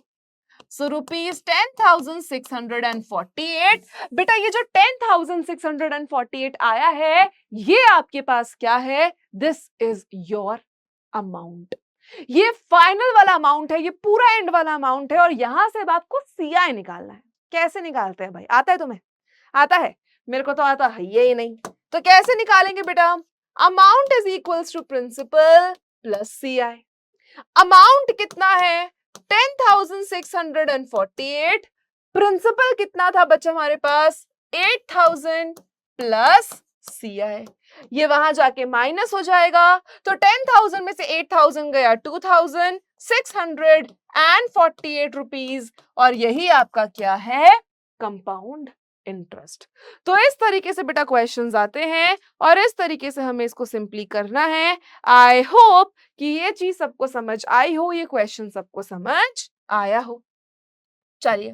So rupees 10,648। बेटा ये जो 10,648 आया है, ये आपके पास क्या है, दिस इज योर अमाउंट। ये फाइनल वाला अमाउंट है, ये पूरा एंड वाला अमाउंट है और यहां से अब आपको CI निकालना है। कैसे निकालते हैं भाई, आता है तुम्हें, आता है, मेरे को तो आता है ये नहीं। तो कैसे निकालेंगे बेटा, amount is equals to principal plus CI। Amount कितना है 10,648, प्रिंसिपल कितना था बच्चा हमारे पास 8000 प्लस CI, ये वहां जाके माइनस हो जाएगा। तो 10,000 में से 8,000 गया 2,648 रुपीज, और यही आपका क्या है, कंपाउंड इंटरेस्ट। तो इस तरीके से बेटा क्वेश्चंस आते हैं और इस तरीके से हमें इसको सिंपली करना है। आई होप कि ये चीज सबको समझ आई हो, ये क्वेश्चन सबको समझ आया हो। चलिए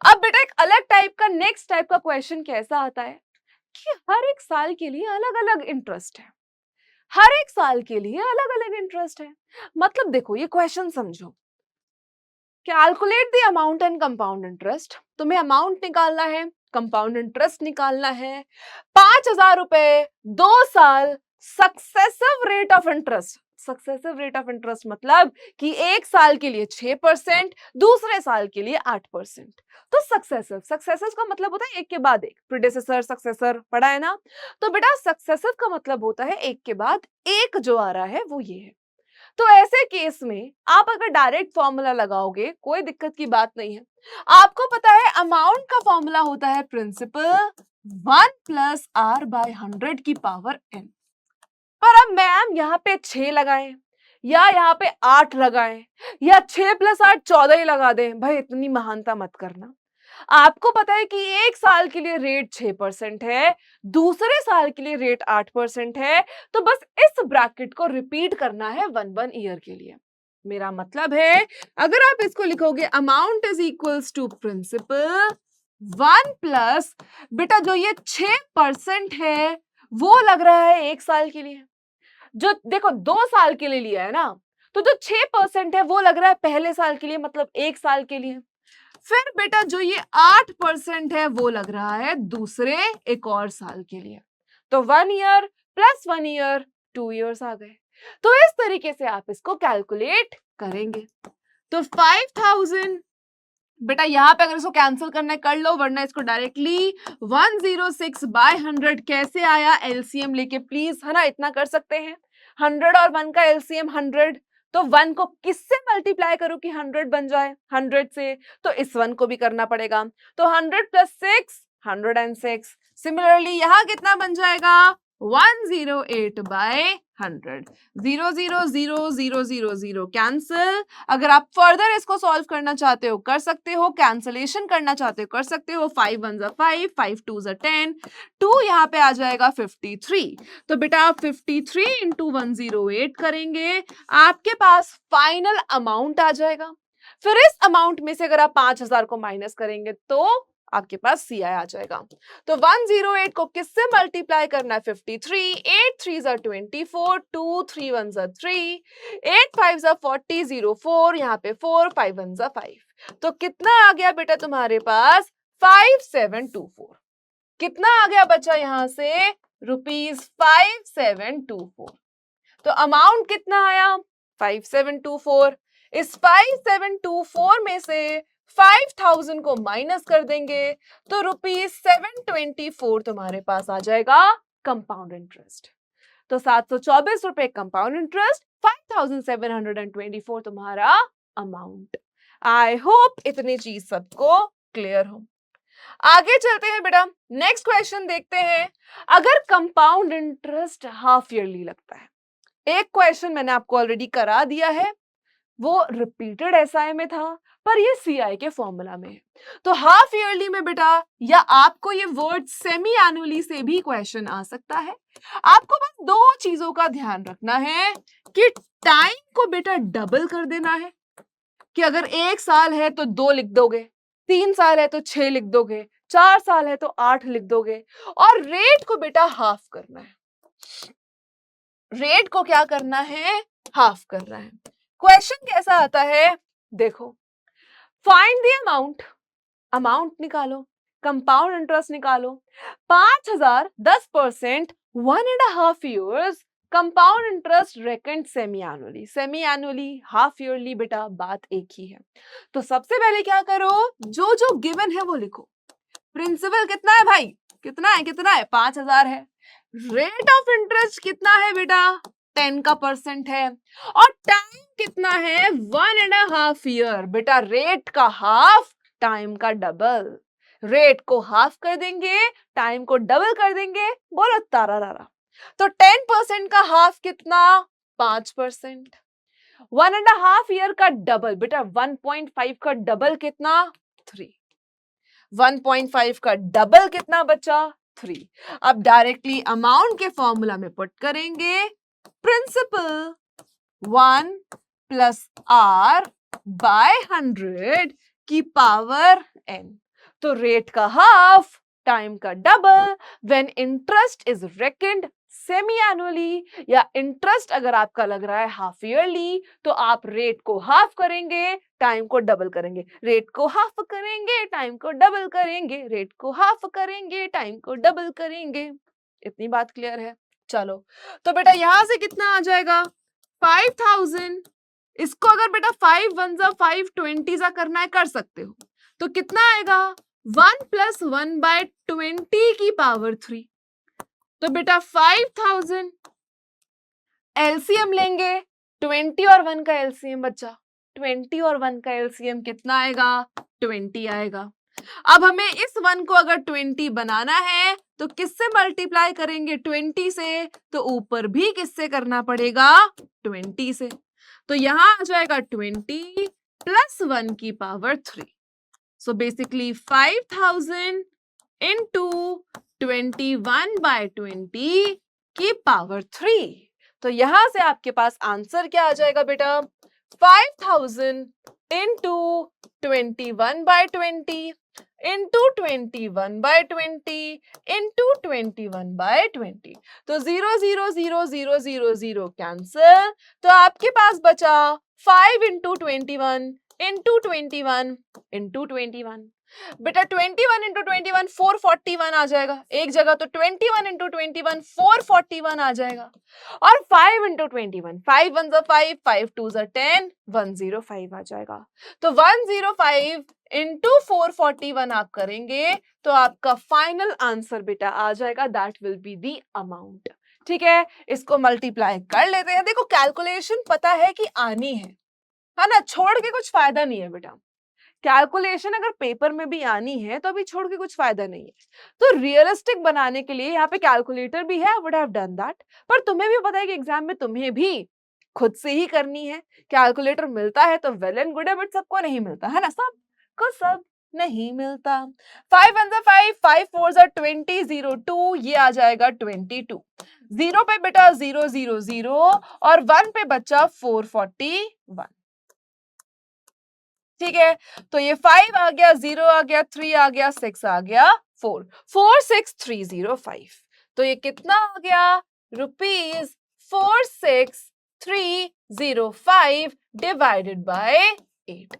अब बेटा एक अलग टाइप का, नेक्स्ट टाइप का क्वेश्चन कैसा आता है कि हर एक साल के लिए अलग अलग इंटरेस्ट है। हर एक साल के लिए अलग अलग इंटरेस्ट है। मतलब देखो ये क्वेश्चन समझो, calculate the amount and compound interest. तुम्हें अमाउंट निकालना है, कंपाउंड इंटरेस्ट निकालना है। 5,000 रुपए 2 साल successive rate of interest. Successive rate of interest मतलब कि एक साल के लिए 6%, दूसरे साल के लिए 8%। तो सक्सेसिव, सक्सेसिव का मतलब होता है एक के बाद एक, प्रीडेसेसर सक्सेसर पढ़ा है ना। तो बेटा सक्सेसिव का मतलब होता है एक के बाद एक जो आ रहा है वो ये है। तो ऐसे केस में आप अगर डायरेक्ट फॉर्मूला लगाओगे कोई दिक्कत की बात नहीं है। आपको पता है अमाउंट का फॉर्मूला होता है प्रिंसिपल 1 प्लस आर बाय 100 की पावर n। पर अब मैम यहाँ पे 6 लगाएं या यहाँ पे 8 लगाएं या 6 प्लस 8 14 ही लगा दें, भाई इतनी महानता मत करना। आपको पता है कि एक साल के लिए रेट 6% है, दूसरे साल के लिए रेट 8% है, तो बस इस ब्रैकेट को रिपीट करना है 1 ईयर के लिए। मेरा मतलब है अगर आप इसको लिखोगे amount is equals to principal 1 plus बेटा जो ये 6% है वो लग रहा है एक साल के लिए, जो देखो 2 साल के लिए लिया है ना, तो जो 6% है वो लग रहा है पहले साल के लिए मतलब एक साल के लिए। फिर बेटा जो ये 8% है वो लग रहा है दूसरे एक और साल के लिए। तो 1 ईयर प्लस 1 ईयर 2 ईयर्स आ गए। तो इस तरीके से आप इसको कैलकुलेट करेंगे। तो 5,000 बेटा यहाँ पे अगर इसको कैंसिल करना है कर लो, वरना इसको डायरेक्टली 106 बाय 100 कैसे आया एलसीएम लेके प्लीज, है ना, इतना कर सकते हैं। 100 और 1 का एलसीएम 100, तो 1 को किससे मल्टीप्लाई करो कि 100 बन जाए 100 से, तो इस 1 को भी करना पड़ेगा। तो 100 प्लस 6 106। सिमिलरली यहाँ कितना बन जाएगा 108 बाय 100। 0 0 0 0 0 0 कैंसिल। अगर आप फर्दर इसको सॉल्व करना चाहते हो कर सकते हो, कैंसलेशन करना चाहते हो कर सकते हो। 5 1 5, 5 2 10, 2 यहाँ पे आ जाएगा 53। तो बेटा आप 53 इंटू 108 करेंगे, आपके पास फाइनल अमाउंट आ जाएगा। फिर इस अमाउंट में से अगर आप 5,000 को माइनस करेंगे तो आपके पास CI आ जाएगा। तो 108 को किससे मल्टीप्लाई करना है 53, 8 3 24, 2 3 1 3, 8 5 40, 0 4, यहाँ पे 4 5 1 5। तो कितना आ गया बेटा तुम्हारे पास 5724। कितना आ गया बच्चा यहां से ₹5724। तो अमाउंट कितना आया 5724। इस 5724 में से 5,000 को माइनस कर देंगे तो ₹724 तुम्हारे पास आ जाएगा कंपाउंड इंटरेस्ट। तो 724 रुपए कंपाउंड इंटरेस्ट, 5,724 तुम्हारा अमाउंट। आई होप इतनी चीज सबको क्लियर हो। आगे चलते हैं बेटा, नेक्स्ट क्वेश्चन देखते हैं। अगर कंपाउंड इंटरेस्ट हाफ ईयरली लगता है, एक क्वेश्चन मैंने आपको ऑलरेडी करा दिया है, वो रिपीटेड एसआई में था पर ये सीआई के फॉर्मूला में है। तो हाफ ईयरली में बेटा या आपको ये वर्ड सेमी एनुअली से भी क्वेश्चन आ सकता है। आपको बस दो चीजों का ध्यान रखना है कि टाइम को बेटा डबल कर देना है, कि अगर 1 साल है तो 2 लिख दोगे, 3 साल है तो 6 लिख दोगे, 4 साल है तो 8 लिख दोगे, और रेट को बेटा हाफ करना है। रेट को क्या करना है हाफ करना है। क्वेश्चन कैसा आता है देखो, फाइंड द अमाउंट, अमाउंट निकालो, कंपाउंड इंटरेस्ट निकालो। 5,000 10%, 1.5 years, compound interest reckoned semi annually. Semi annually half yearly बेटा बात एक ही है। तो सबसे पहले क्या करो, जो जो गिवन है वो लिखो। प्रिंसिपल कितना है भाई, कितना है 5,000 है। रेट ऑफ इंटरेस्ट कितना है बेटा 10 का % है, और टाइम कितना है 1.5 year। बेटा रेट का हाफ टाइम का डबल, रेट को हाफ कर देंगे टाइम को डबल कर देंगे, बोलो तारा रारा। तो 10% का हाफ कितना 5%, 1.5 year का डबल बेटा 1.5 का डबल कितना 3, 1.5 का डबल कितना बचा 3। अब डायरेक्टली अमाउंट के फॉर्मूला में पुट करेंगे, प्रिंसिपल 1 प्लस R बाय 100 की पावर n। तो रेट का हाफ टाइम का double when interest is reckoned semi annually, या इंटरेस्ट अगर आपका लग रहा है हाफ ईयरली, तो आप रेट को हाफ करेंगे, टाइम को डबल करेंगे, रेट को हाफ करेंगे, टाइम को डबल करेंगे, रेट को हाफ करेंगे, टाइम को डबल करेंगे। इतनी बात क्लियर है? चलो, तो बेटा यहां से कितना आ जाएगा 5000। इसको अगर बेटा 5 1 जा 5 20 जा करना है कर सकते हो, तो कितना आएगा 1 + 1/20 की पावर 3। तो बेटा 5000 एलसीएम लेंगे, 20 और 1 का एलसीएम बच्चा, 20 और 1 का एलसीएम कितना आएगा 20 आएगा। अब हमें इस 1 को अगर 20 बनाना है तो किससे मल्टीप्लाई करेंगे 20 से, तो ऊपर भी किससे करना पड़ेगा 20 से। तो यहां आ जाएगा 20 + 1 की पावर 3। सो बेसिकली 5000 इंटू 21/20 की पावर 3। तो यहां से आपके पास आंसर क्या आ जाएगा बेटा 5000 इंटू 21/20 इंटू 21/20 इंटू 21/20। तो 0 0 0 0 0 0 कैंसिल। तो आपके पास बचा 5 इंटू 21 इंटू 21 इंटू 21। बेटा 21 इंटू 21 441 आ जाएगा एक जगह, तो 21 इंटू 21 441 आ जाएगा। और 5 इंटू 21 5 1 जा 5 5 2 जा 10 105 आ जाएगा। तो 105 इंटू 441 आप करेंगे तो आपका फाइनल आंसर बेटा आ जाएगा, that will be the amount. ठीक है, इसको मल्टीप्लाई कर लेते हैं। देखो कैलकुलेशन पता है कि आनी है ना, छोड़ के कुछ फायदा नहीं है बेटा। कैलकुलेशन अगर पेपर में भी आनी है तो अभी छोड़ के कुछ फायदा नहीं है। तो रियलिस्टिक बनाने के लिए यहाँ पे कैलकुलेटर भी है, वुड हैव डन दैट, पर तुम्हें भी पता है कि एग्जाम में तुम्हें भी खुद से ही करनी है। कैलकुलेटर मिलता है तो वेल एंड गुड है, बट सबको नहीं मिलता है ना, सबको सब नहीं मिलता। 5 1 जा 5 5 4 जा 20 0 2, ये आ जाएगा 22। 0 पे बेटा 0 0 0 और 1 पे बच्चा 441। ठीक है, तो ये 5 आ गया, 0 आ गया, 3 आ गया, 6 आ गया, 4 46305। तो ये कितना आ गया रुपीज 46305 डिवाइडेड बाय 8।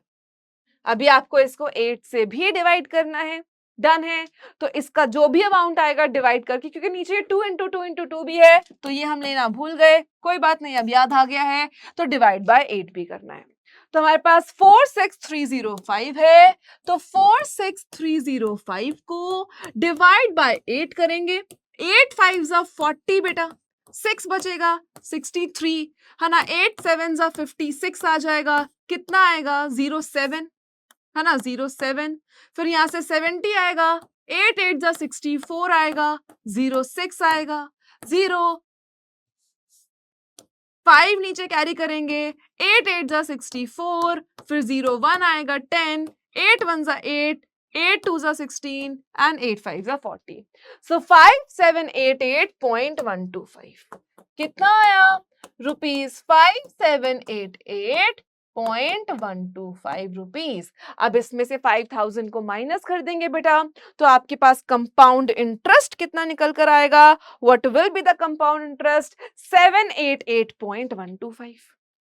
अभी आपको इसको 8 से भी डिवाइड करना है। डन है, तो इसका जो भी अमाउंट आएगा डिवाइड करके, क्योंकि नीचे 2 इंटू 2 इंटू 2 भी है तो ये हम लेना भूल गए, कोई बात नहीं, अब याद आ गया है, तो डिवाइड बाय 8 भी करना है। तो हमारे पास 46305 है, तो 46305 को डिवाइड बाय 8 करेंगे। 8 5 जा 40 बेटा, 6 बचेगा 63 है ना, 8 7 जा 56 आ जाएगा, कितना आएगा 07 है ना, 07। फिर यहां से 70 आएगा, 8 8 जा 64 आएगा, 06 आएगा, 0 5 नीचे कैरी करेंगे, 8 8 जा 64, फिर 0 1 आएगा 10, 8 1 जा 8, 8 2 जा 16 एंड 8 5 जा 40। सो 5788.125 कितना आया रुपीज 5788.125 रुपीज। अब इसमें से 5000 को माइनस कर देंगे बेटा, तो आपके पास कंपाउंड इंटरेस्ट कितना निकल कर आएगा, what will be the compound interest 788.125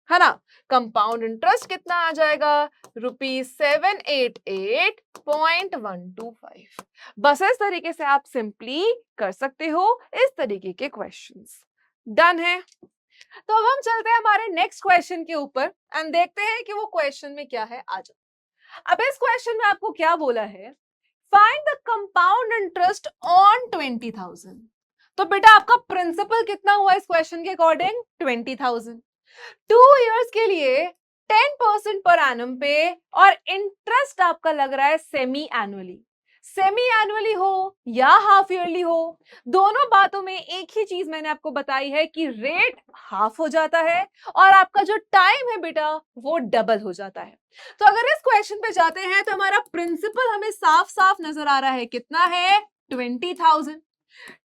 है ना। कंपाउंड इंटरेस्ट कितना आ जाएगा रुपीज 788.125। बस इस तरीके से आप सिंपली कर सकते हो इस तरीके के क्वेश्चंस। डन है, तो अब हम चलते हैं हमारे नेक्स्ट क्वेश्चन के ऊपर एंड देखते हैं कि वो क्वेश्चन में क्या है। आ जाओ। अब इस क्वेश्चन में आपको क्या बोला है, find the compound interest on 20,000। तो बेटा आपका प्रिंसिपल कितना हुआ इस क्वेश्चन के अकॉर्डिंग 20,000। 2 इयर्स के लिए 10% पर एनम पे, और इंटरेस्ट आपका लग रहा है सेमी एनुअली। सेमी एनुअली हो या हाफ ईयरली हो, दोनों बातों में एक ही चीज मैंने आपको बताई है कि रेट हाफ हो जाता है और आपका जो टाइम है बेटा वो डबल हो जाता है। तो अगर इस क्वेश्चन पे जाते हैं तो हमारा प्रिंसिपल हमें साफ साफ नजर आ रहा है, कितना है 20,000।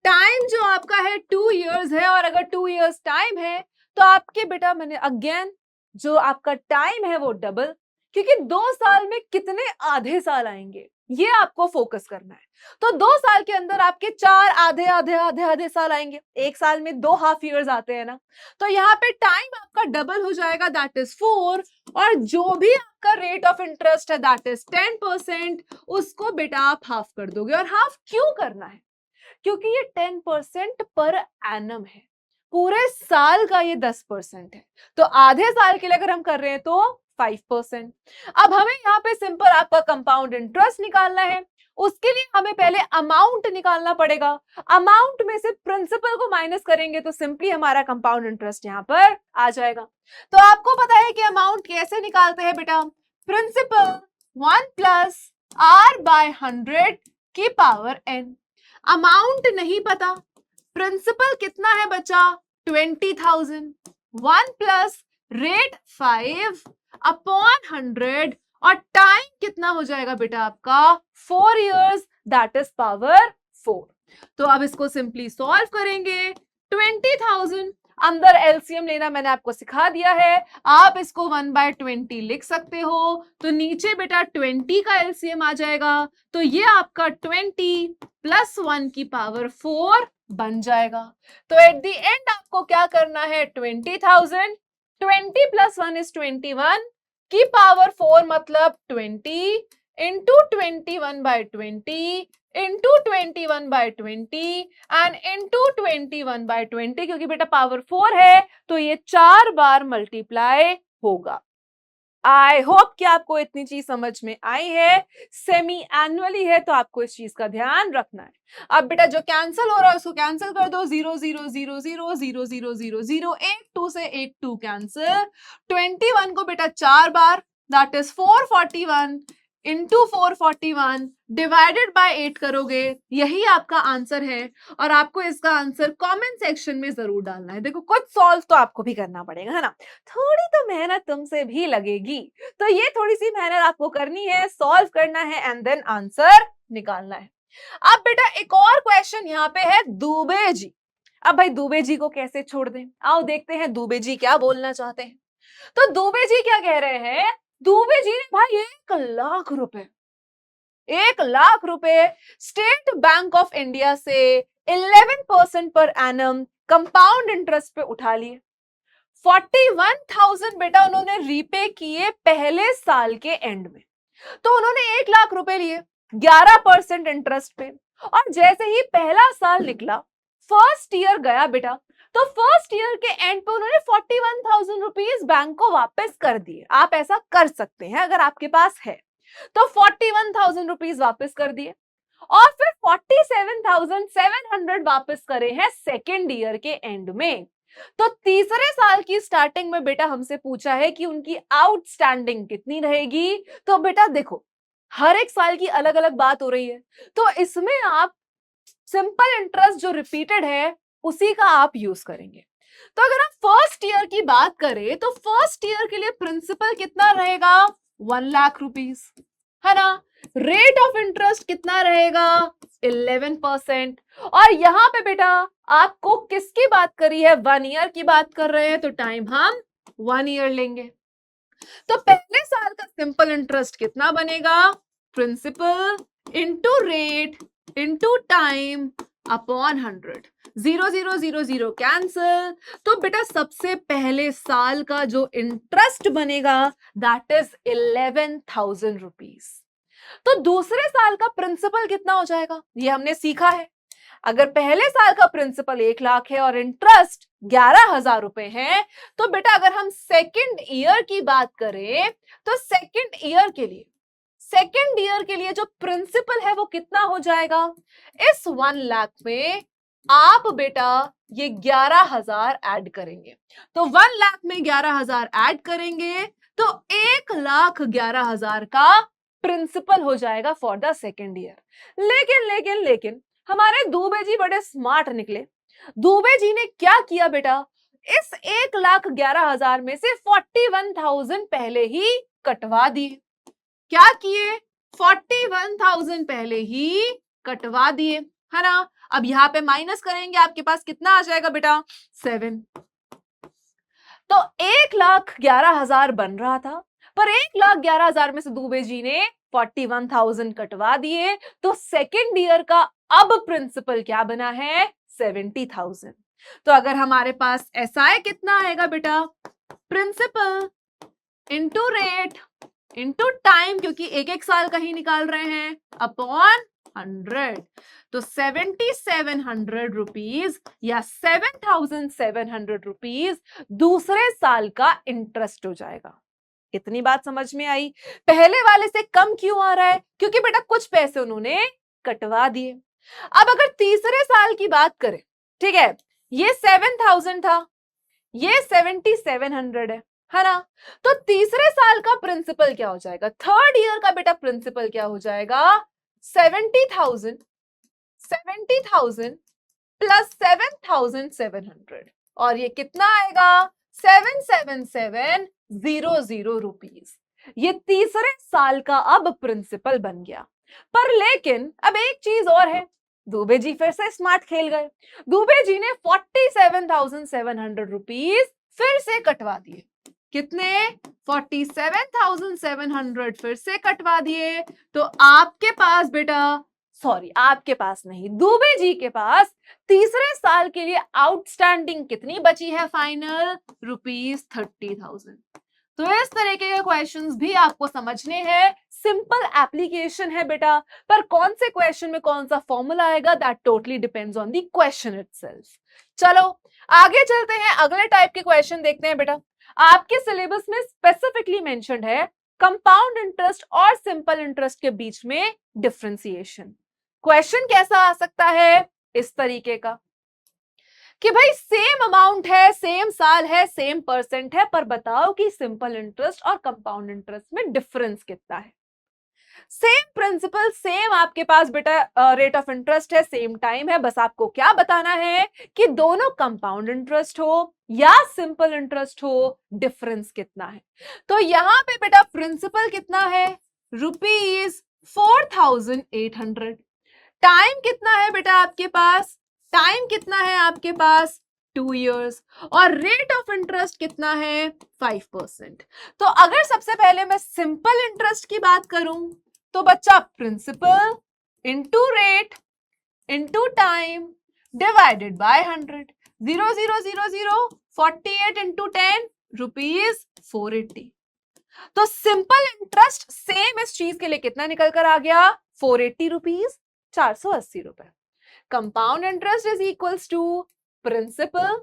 टाइम जो आपका है 2 इयर्स है, और अगर 2 इयर्स टाइम है तो आपके बेटा मैंने अगेन जो आपका टाइम है वो डबल, क्योंकि 2 साल में कितने आधे साल आएंगे, ये आपको फोकस करना है। तो 2 साल के अंदर आपके 4 आधे आधे आधे आधे साल आएंगे, 1 साल में 2 हाफ ईयर्स आते हैं ना, तो यहाँ पे टाइम आपका डबल हो जाएगा, दैट इज 4, और जो भी आपका रेट ऑफ इंटरेस्ट है दैट इज 10%, उसको बेटा आप हाफ कर दोगे। और हाफ क्यों करना है? क्योंकि ये 10% पर एनम है, पूरे साल का ये 10% है, तो आधे साल के लिए अगर हम कर रहे हैं तो 5%। अब हमें यहाँ पे सिंपल आपका कंपाउंड इंटरेस्ट निकालना है, उसके लिए हमें पहले अमाउंट निकालना पड़ेगा। अमाउंट में से प्रिंसिपल को माइनस करेंगे तो सिंपली हमारा कंपाउंड इंटरेस्ट यहाँ पर आ जाएगा। तो आपको पता है कि अमाउंट कैसे निकालते हैं बेटा? प्रिंसिपल 1 प्लस r बाय 100 की पावर n। अमाउंट नहीं पता, प्रिंसिपल कितना है बचा? 20,000। 1 प्लस रेट 5 अपॉन 100, और टाइम कितना हो जाएगा बेटा आपका? 4 इयर्स, दैट इज पावर 4। तो अब इसको सिंपली सॉल्व करेंगे। 20,000 अंदर एलसीएम लेना मैंने आपको सिखा दिया है, आप इसको 1/20 लिख सकते हो, तो नीचे बेटा 20 का एलसीएम आ जाएगा, तो ये आपका 20 प्लस 1 की पावर 4 बन जाएगा। तो एट द एंड आपको क्या करना है? 20,000, 20 प्लस 1 इज 21 की पावर 4 मतलब 20 इंटू 21/20 इंटू 21/20 एंड इंटू 21/20, क्योंकि बेटा पावर 4 है तो ये 4 बार मल्टीप्लाई होगा। आई होप कि आपको इतनी चीज समझ में आई है। सेमी एनुअली है तो आपको इस चीज का ध्यान रखना है। अब बेटा जो कैंसिल हो रहा है उसको कैंसिल कर दो, 0 0 0 0 0 0 0 0, 1 2 से 1 2 कैंसिल। 21 को बेटा 4 बार, that is 441 into 441 divided by 8 करोगे, यही आपका आंसर है। और आपको इसका आंसर कमेंट सेक्शन में जरूर डालना है। देखो कुछ सॉल्व तो आपको भी करना पड़ेगा, है ना, थोड़ी तो मेहनत तुमसे भी लगेगी, तो ये थोड़ी सी मेहनत आपको करनी है, सॉल्व करना है एंड देन आंसर निकालना है। अब बेटा एक और क्वेश्चन यहाँ पे है दुबे जी। अब भाई दुबे जी को कैसे छोड़ दें, आओ देखते हैं दुबे जी क्या बोलना चाहते हैं। तो दुबे जी क्या कह रहे हैं? दुबे जी ने भाई 1 लाख रुपए, 1 लाख रुपए स्टेट बैंक ऑफ इंडिया से 11% पर एनम कंपाउंड इंटरेस्ट पे उठा लिए। 41,000 बेटा उन्होंने रीपे किए पहले साल के एंड में। तो उन्होंने 1 लाख रुपए लिए 11% इंटरेस्ट पे, और जैसे ही पहला साल निकला, फर्स्ट ईयर गया बेटा, तो फर्स्ट ईयर के एंड पे उन्होंने 41,000 रुपीज बैंक को वापस कर दिए। आप ऐसा कर सकते हैं अगर आपके पास है, तो 41,000 रुपीज वापस कर दिए, और फिर 47,700 वापस करे हैं सेकेंड ईयर के एंड में। तो तीसरे साल की स्टार्टिंग में बेटा हमसे पूछा है कि उनकी आउटस्टैंडिंग कितनी रहेगी। तो बेटा देखो हर एक साल की अलग अलग बात हो रही है, तो इसमें आप सिंपल इंटरेस्ट जो रिपीटेड है उसी का आप यूज करेंगे। तो अगर हम फर्स्ट ईयर की बात करें तो फर्स्ट ईयर के लिए प्रिंसिपल कितना रहेगा? 1 लाख रुपीज, है ना। रेट ऑफ इंटरेस्ट कितना रहेगा? 11%। और यहां पे बेटा आपको किसकी बात करी है? 1 ईयर की बात कर रहे हैं, तो टाइम हम 1 ईयर लेंगे। तो पहले साल का सिंपल इंटरेस्ट कितना बनेगा? Principal into rate into time upon 100। 0 0 0 0 cancel. तो बेटा सबसे पहले साल का जो इंटरेस्ट बनेगा दैट इज 11,000 रुपीज। तो दूसरे साल का प्रिंसिपल कितना हो जाएगा ये हमने सीखा है। अगर पहले साल का प्रिंसिपल 1 लाख है और इंटरेस्ट 11,000 रुपए है, तो बेटा अगर हम सेकेंड ईयर की बात करें तो सेकेंड ईयर के लिए जो प्रिंसिपल है वो कितना हो जाएगा? इस 1 लाख में आप बेटा ये 11,000 ऐड करेंगे। तो 1 लाख में 11,000 ऐड करेंगे तो 1,11,000 का प्रिंसिपल हो जाएगा फॉर द सेकेंड ईयर। लेकिन हमारे दुबे जी बड़े स्मार्ट निकले। दुबे जी ने क्या किया बेटा? इस 1,11,000 में से 41,000 पहले ही कटवा दिए। क्या किए? 41,000 पहले ही कटवा दिए, है ना। अब यहां पे माइनस करेंगे, आपके पास कितना आ जाएगा बेटा? 7। तो 1,11,000 बन रहा था, पर 1,11,000 में से दुबे जी ने 41,000 कटवा दिए, तो सेकेंड ईयर का अब प्रिंसिपल क्या बना है? 70,000। तो अगर हमारे पास एसआई कितना आएगा बेटा? Principal into rate into time, क्योंकि एक एक साल का ही निकाल रहे हैं, अपॉन 100। तो 7700 रुपीज या 7700 रुपीज दूसरे साल का इंटरेस्ट हो जाएगा। इतनी बात समझ में आई? पहले वाले से कम क्यों आ रहा है? क्योंकि बेटा कुछ पैसे उन्होंने कटवा दिए। अब अगर तीसरे साल की बात करें, ठीक है, ये 7000 था, ये 7700 है ना? तो तीसरे साल का प्रिंसिपल क्या हो जाएगा? थर्ड ईयर का बेटा प्रिंसिपल क्या हो जाएगा? 70,000 प्लस 7,700, और ये कितना आएगा? 77,700 रुपीज। ये तीसरे साल का अब प्रिंसिपल बन गया। पर लेकिन अब एक चीज और है, दुबे जी फिर से स्मार्ट खेल गए। दुबे जी ने 47,700 रुपीज फिर से कटवा दिए। कितने? 47,700 फिर से कटवा दिए। तो आपके पास बेटा, सॉरी आपके पास नहीं, दुबे जी के पास तीसरे साल के लिए आउटस्टैंडिंग कितनी बची है? फाइनल ₹30,000। तो इस तरीके के क्वेश्चंस भी आपको समझने हैं। सिंपल एप्लीकेशन है बेटा, पर कौन से क्वेश्चन में कौन सा फॉर्मूला आएगा, that totally depends on the question itself. चलो आगे चलते हैं, अगले टाइप के क्वेश्चन देखते हैं बेटा। आपके सिलेबस में स्पेसिफिकली मेंशन्ड है कंपाउंड इंटरेस्ट और सिंपल इंटरेस्ट के बीच में डिफरेंशिएशन। क्वेश्चन कैसा आ सकता है? इस तरीके का कि भाई सेम अमाउंट है, सेम साल है, सेम परसेंट है, पर बताओ कि सिंपल इंटरेस्ट और कंपाउंड इंटरेस्ट में डिफरेंस कितना है। सेम प्रिंसिपल, सेम आपके पास बेटा रेट ऑफ इंटरेस्ट है, सेम टाइम है, बस आपको क्या बताना है कि दोनों कंपाउंड इंटरेस्ट हो या सिंपल इंटरेस्ट हो, डिफरेंस कितना है। तो यहां पे बेटा प्रिंसिपल कितना है? ₹4,800। टाइम कितना है बेटा आपके पास? टाइम कितना है आपके पास? 2 years। और रेट ऑफ इंटरेस्ट कितना है? 5%। तो अगर सबसे पहले मैं सिंपल इंटरेस्ट की बात करूं तो बच्चा principal into rate into time divided by 100, 0,0,0,0, 48 into 10 rupees 480। तो सिंपल इंटरेस्ट सेम इस चीज के लिए कितना निकल कर आ गया? 480 रुपीज, 480 रुपए। Compound interest is equals to principal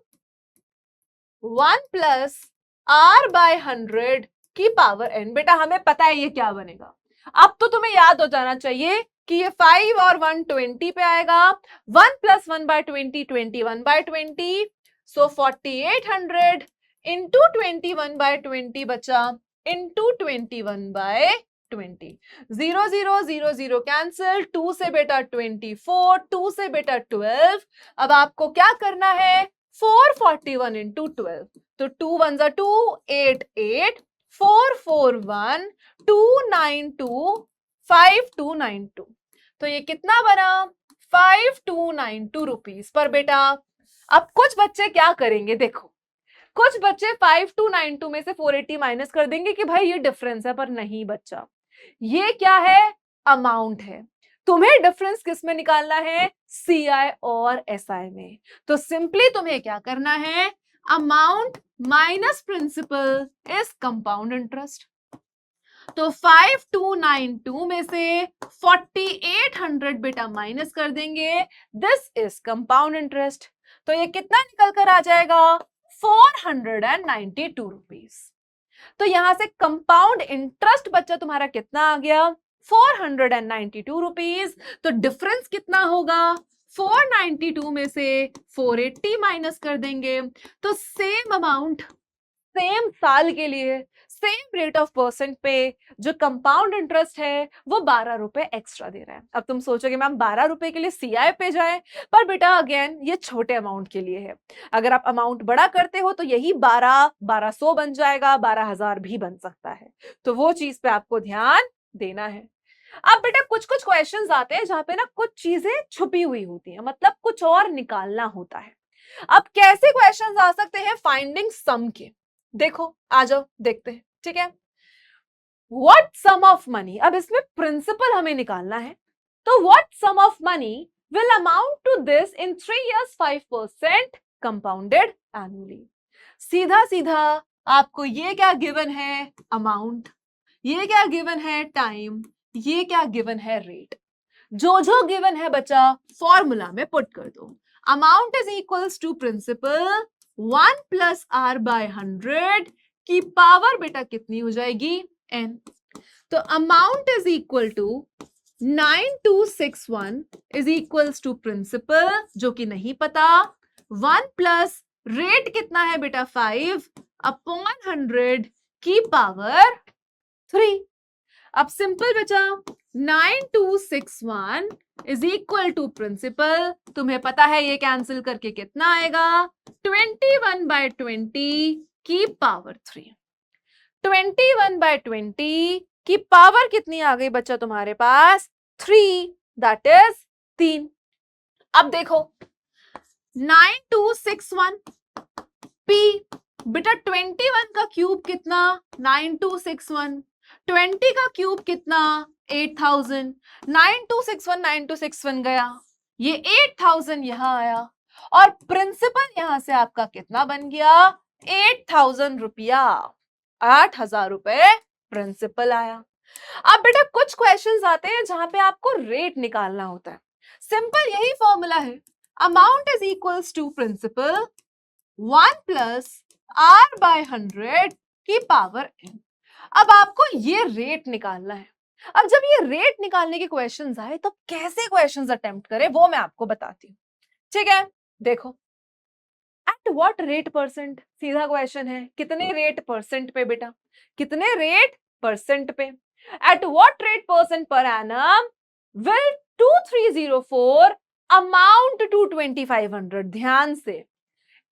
1 plus r by 100 की पावर n। बेटा हमें पता है ये क्या बनेगा, अब तो तुम्हें याद हो जाना चाहिए कि ये 5 और 1 20 पे आएगा। 1 प्लस 1 बाय 20 21 बाय 20, सो 4800 इंटू 21 बाय 20 बचा इंटू 21 बाय 20। 0 0 0 0 कैंसिल, 2 से बेटा 24, 2 से बेटा 12। अब आपको क्या करना है? 441 इंटू 12, तो 2 1 जा 2, 8 8, 4 4 1, 292, 5292। तो ये कितना बना? 5292 रुपीज। पर बेटा अब कुछ बच्चे क्या करेंगे, देखो कुछ बच्चे 5292 में से 480 माइनस कर देंगे कि भाई ये डिफरेंस है, पर नहीं बच्चा, ये क्या है? अमाउंट है। तुम्हें डिफरेंस किस में निकालना है? सीआई और एसआई में। तो सिंपली तुम्हें क्या करना है? Amount minus principal is compound interest. तो 5292 में से 4800 बेटा माइनस कर देंगे, दिस इज कंपाउंड इंटरेस्ट। तो ये कितना निकल कर आ जाएगा? 492 रुपीज। तो यहां से कंपाउंड इंटरेस्ट बच्चा तुम्हारा कितना आ गया? 492 रुपीज। तो डिफरेंस कितना होगा? 492 में से 480 माइनस कर देंगे, तो सेम अमाउंट, सेम साल के लिए, सेम रेट ऑफ परसेंट पे जो कंपाउंड इंटरेस्ट है वो 12 रुपए एक्स्ट्रा दे रहा है। अब तुम सोचोगे मैम 12 रुपए के लिए सीआई पे जाए, पर बेटा अगेन ये छोटे अमाउंट के लिए है। अगर आप अमाउंट बड़ा करते हो तो यही 1200 बन जाएगा, 12,000 भी बन सकता है। तो वो चीज पे आपको ध्यान देना है। अब बेटा कुछ कुछ क्वेश्चंस आते हैं जहां पे ना कुछ चीजें छुपी हुई होती हैं, मतलब कुछ और निकालना होता है। अब कैसे क्वेश्चंस आ सकते हैं? फाइंडिंग सम के। देखो आ जाओ देखते हैं, ठीक है। व्हाट सम ऑफ मनी, अब इसमें प्रिंसिपल हमें निकालना है, तो what sum of money will amount to this in 3 years 5% compounded annually. सीधा सीधा आपको ये क्या गिवन है, अमाउंट, ये क्या गिवन है, टाइम, ये क्या गिवन है, रेट। जो गिवन है बच्चा फॉर्मूला में पुट कर दो। Amount is equals to principal 1 plus R by 100 की पावर बेटा कितनी हो जाएगी, n। तो amount is equal to 9261 is equals to principal जो कि नहीं पता, 1 प्लस रेट कितना है बेटा 5 अपॉन 100 की पावर 3। अब सिंपल बचा 9261 इज इक्वल टू प्रिंसिपल, तुम्हें पता है ये कैंसिल करके कितना आएगा, 21/20 की पावर 3। 21/20 की पावर कितनी आ गई बच्चा तुम्हारे पास, 3, दैट इज 3। अब देखो 9261 p बेटा 21 का क्यूब कितना, 9261, 20 का क्यूब कितना, 8000, 9261 गया, ये 8000 यहां आया, और प्रिंसिपल यहां से आपका कितना बन गया, 8000 रुपया, 8000 रुपए प्रिंसिपल आया। अब बेटा कुछ क्वेश्चंस आते हैं जहां पे आपको रेट निकालना होता है। सिंपल यही फॉर्मूला है, amount is equals to principal 1 plus R by 100 की पावर n। अब आपको ये रेट निकालना है। अब जब ये रेट निकालने के क्वेश्चंस आए तो कैसे क्वेश्चंस अटेम्प्ट करें वो मैं आपको बताती हूँ, ठीक है। देखो एट व्हाट रेट परसेंट, सीधा क्वेश्चन है, कितने रेट परसेंट पे बेटा, कितने रेट परसेंट पे, एट व्हाट रेट परसेंट पर एनम विल 2304 अमाउंट टू 2500। ध्यान से,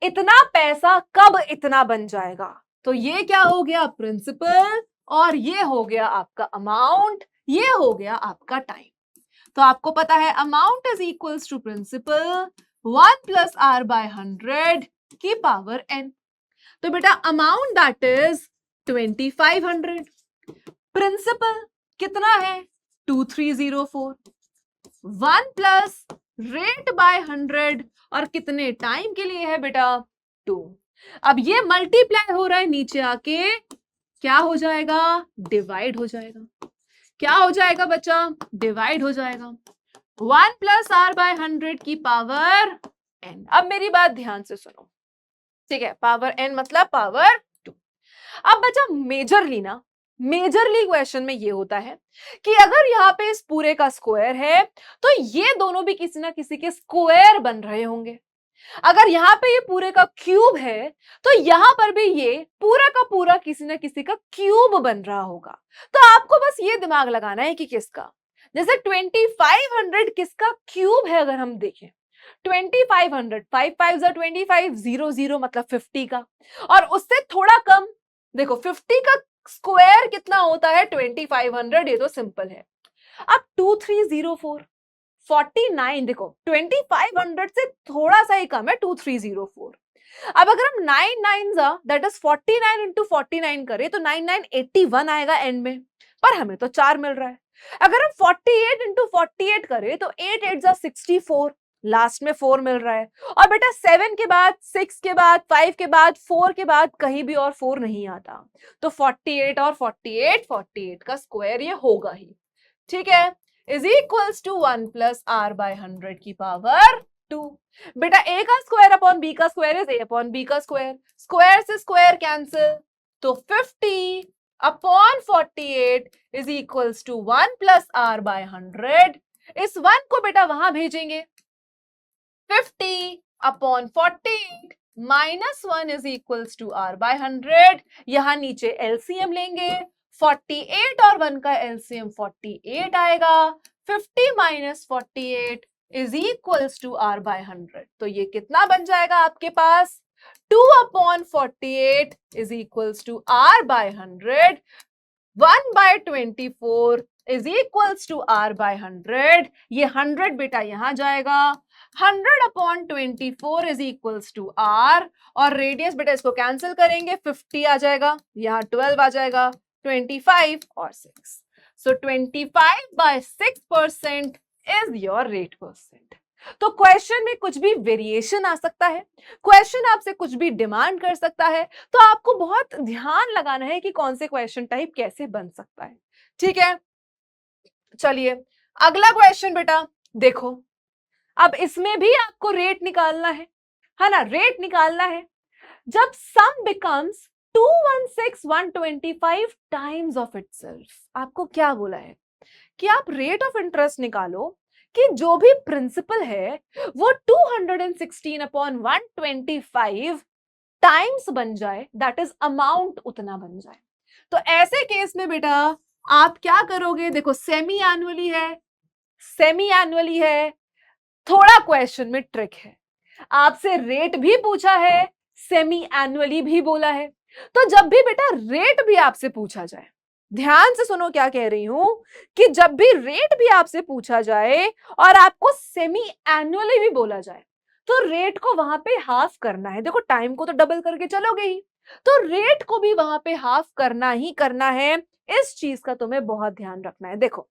इतना पैसा कब इतना बन जाएगा, तो ये क्या हो गया प्रिंसिपल, और ये हो गया आपका अमाउंट, ये हो गया आपका टाइम। तो आपको पता है amount is equals to principal 1 plus R by 100 की पावर n। तो बेटा अमाउंट दैट इज 2500, प्रिंसिपल कितना है 2304, 1 प्लस रेट बाय 100 और कितने टाइम के लिए है बेटा 2। अब ये मल्टीप्लाई हो रहा है, नीचे आके क्या हो जाएगा, डिवाइड हो जाएगा। क्या हो जाएगा बच्चा, डिवाइड हो जाएगा। 1 प्लस आर बाय 100 की पावर n। अब मेरी बात ध्यान से सुनो, ठीक है, पावर n मतलब पावर 2। अब बच्चा मेजरली क्वेश्चन में ये होता है कि अगर यहाँ पे इस पूरे का स्क्वायर है तो ये दोनों भी किसी ना किसी के स्क्वायर बन रहे होंगे। अगर यहाँ पे ये पूरे का क्यूब है तो यहाँ पर भी ये पूरा का पूरा किसी ना किसी का क्यूब बन रहा होगा। तो आपको बस ये दिमाग लगाना है कि किसका, जैसे 2500 किसका क्यूब है, अगर हम देखें 2500, 5 5 25, 0 0 मतलब 50 का, और उससे थोड़ा कम देखो 50 का स्क्वायर कितना होता है 2500, ये तो सिंपल है। अब 2304 49, देखो 2500 से थोड़ा सा ही कम है 2304। अब अगर हम 9 9 दैट इज 49 इंटू 49 करें तो 9981 आएगा एंड में, पर हमें तो 4 मिल रहा है। अगर हम 48 इंटू 48 करें तो 8 8 64, लास्ट में 4 मिल रहा है। और बेटा 7 के बाद 6 के बाद 5 के बाद 4 के बाद कहीं भी और 4 नहीं आता, तो 48 और 48 का स्क्वायर ये होगा ही, ठीक है, is equals to 1 plus R by 100 की पावर 2। बेटा a का स्क्वायर अपॉन b का square is a upon b का स्क्वायर, स्क्वायर से स्क्वायर कैंसिल, तो 50 upon 48 is equals to 1 plus R by 100। इस 1 को बेटा वहां भेजेंगे, 50 upon 48 minus 1 is equals to R by 100। यहां नीचे एलसीएम लेंगे, 48 और 1 का एलसीएम 48 आएगा, 50 minus 48 is equals to R by 100। तो ये कितना बन जाएगा आपके पास, 2 upon 48 is equals to R by 100, 1 by 24 is equals to R by 100। ये 100 बेटा यहां जाएगा, 100 upon 24 is equals to R, और रेडियस बेटा इसको कैंसिल करेंगे, 50 आ जाएगा, यहाँ 12 आ जाएगा, 25 और 6. So 25 by 6% is your rate percent. तो क्वेश्चन में कुछ भी वेरिएशन आ सकता है, क्वेश्चन आपसे कुछ भी डिमांड कर सकता है, तो आपको बहुत ध्यान लगाना है कि कौन से क्वेश्चन टाइप कैसे बन सकता है. ठीक है, चलिए अगला क्वेश्चन बेटा देखो. अब इसमें भी आपको रेट निकालना है ना, रेट निकालना है. जब सम बिकम्स 216,125 टाइम्स ऑफ इटसेल्फ, आपको क्या बोला है कि आप रेट ऑफ इंटरेस्ट निकालो कि जो भी प्रिंसिपल है वो 216 अपॉन 125 टाइम्स बन जाए, दैट इज अमाउंट उतना बन जाए. तो ऐसे केस में बेटा आप क्या करोगे, देखो सेमी एनुअली है, सेमी एनुअली है, थोड़ा क्वेश्चन में ट्रिक है. आपसे रेट भी पूछा है, सेमी एनुअली भी बोला है. तो जब भी बेटा रेट भी आपसे पूछा जाए, ध्यान से सुनो क्या कह रही हूं, कि जब भी रेट भी आपसे पूछा जाए और आपको सेमी एनुअली भी बोला जाए, तो रेट को वहां पे हाफ करना है. देखो टाइम को तो डबल करके चलोगे ही, तो रेट को भी वहां पे हाफ करना ही करना है. इस चीज का तुम्हें बहुत ध्यान रखना है. देखो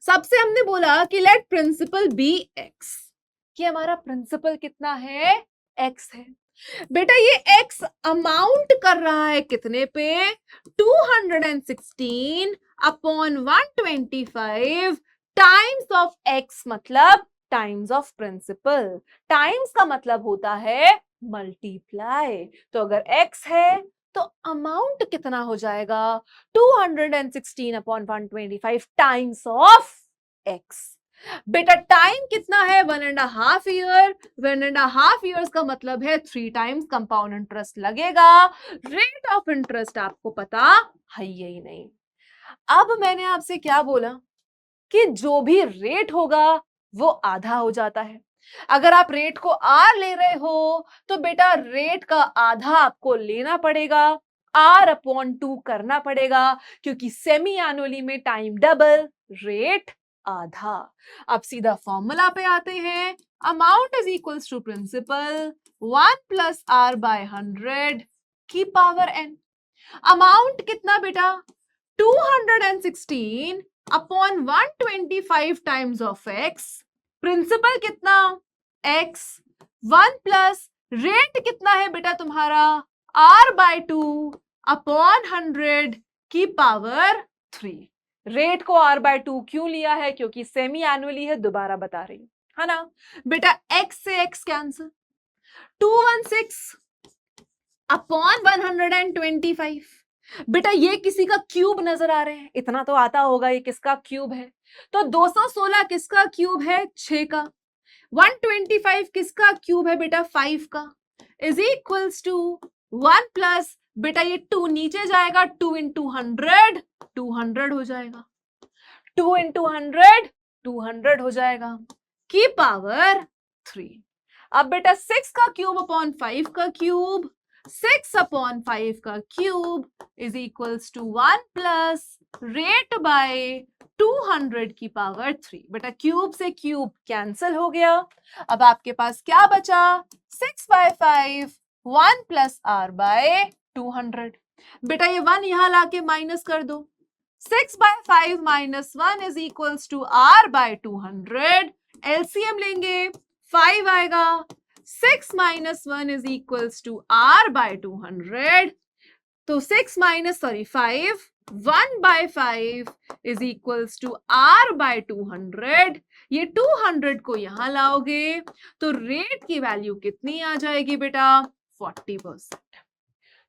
सबसे हमने बोला कि लेट प्रिंसिपल बी एक्स, कि हमारा प्रिंसिपल कितना है, एक्स है. बेटा ये एक्स अमाउंट कर रहा है कितने पे, 216 अपॉन 125 टाइम्स ऑफ एक्स, मतलब टाइम्स ऑफ प्रिंसिपल. टाइम्स का मतलब होता है मल्टीप्लाई. तो अगर एक्स है तो अमाउंट कितना हो जाएगा, 216 अपॉन 125 टाइम्स ऑफ एक्स. बेटा टाइम कितना है, 1.5 ईयर. 1.5 ईयर्स का मतलब है 3 टाइम्स कंपाउंड इंटरेस्ट लगेगा. रेट ऑफ इंटरेस्ट आपको पता है ही नहीं. अब मैंने आपसे क्या बोला कि जो भी रेट होगा वो आधा हो जाता है. अगर आप रेट को आर ले रहे हो तो बेटा रेट का आधा आपको लेना पड़ेगा, आर अपॉन 2 करना पड़ेगा, क्योंकि सेमी एनुअली में टाइम डबल, रेट आधा. अब सीधा फॉर्मूला पे आते हैं. Amount is equals to principal 1 plus R by 100 की पावर एन. अमाउंट कितना बेटा, 216 upon 125 times of X. Principal कितना, एक्स. 1 प्लस रेट कितना है बेटा तुम्हारा, आर बाय 2 अपॉन 100 की पावर 3. रेट को आर बाय 2 क्यों लिया है, क्योंकि सेमी एनुअली है, दोबारा बता रही हूं, है ना. बेटा एक्स से एक्स कैंसिल, 216 अपॉन 125. बेटा ये किसी का क्यूब नजर आ रहे हैं, इतना तो आता होगा ये किसका क्यूब है. तो 216 किसका क्यूब है, 6 का. 125 किसका क्यूब है बेटा, 5 का. इज इक्वल्स टू 1 प्लस, बेटा ये 2 नीचे जाएगा, 2 इंटू 100 200 हो जाएगा. 2 इंटू 100 200 हो जाएगा की पावर 3. अब बेटा 6 का क्यूब अपॉन 5 का क्यूब, 6 अपॉन 5 का cube is equals to 1 plus rate by 200 की पावर 3. बेटा क्यूब से क्यूब कैंसिल हो गया. अब आपके पास क्या बचा, 6 बाय 5, 1 प्लस आर बाय 200. बेटा ये 1 यहां लाके माइनस कर दो. 6 by 5 minus 1 is equals to R by 200. LCM लेंगे, 5 आएगा. 6 minus 1 is equals to R by 200. तो 6 minus 5, 1 by 5 is equals to R by 200. ये 200 को यहां लाओगे तो रेट की वैल्यू कितनी आ जाएगी बेटा, 40%.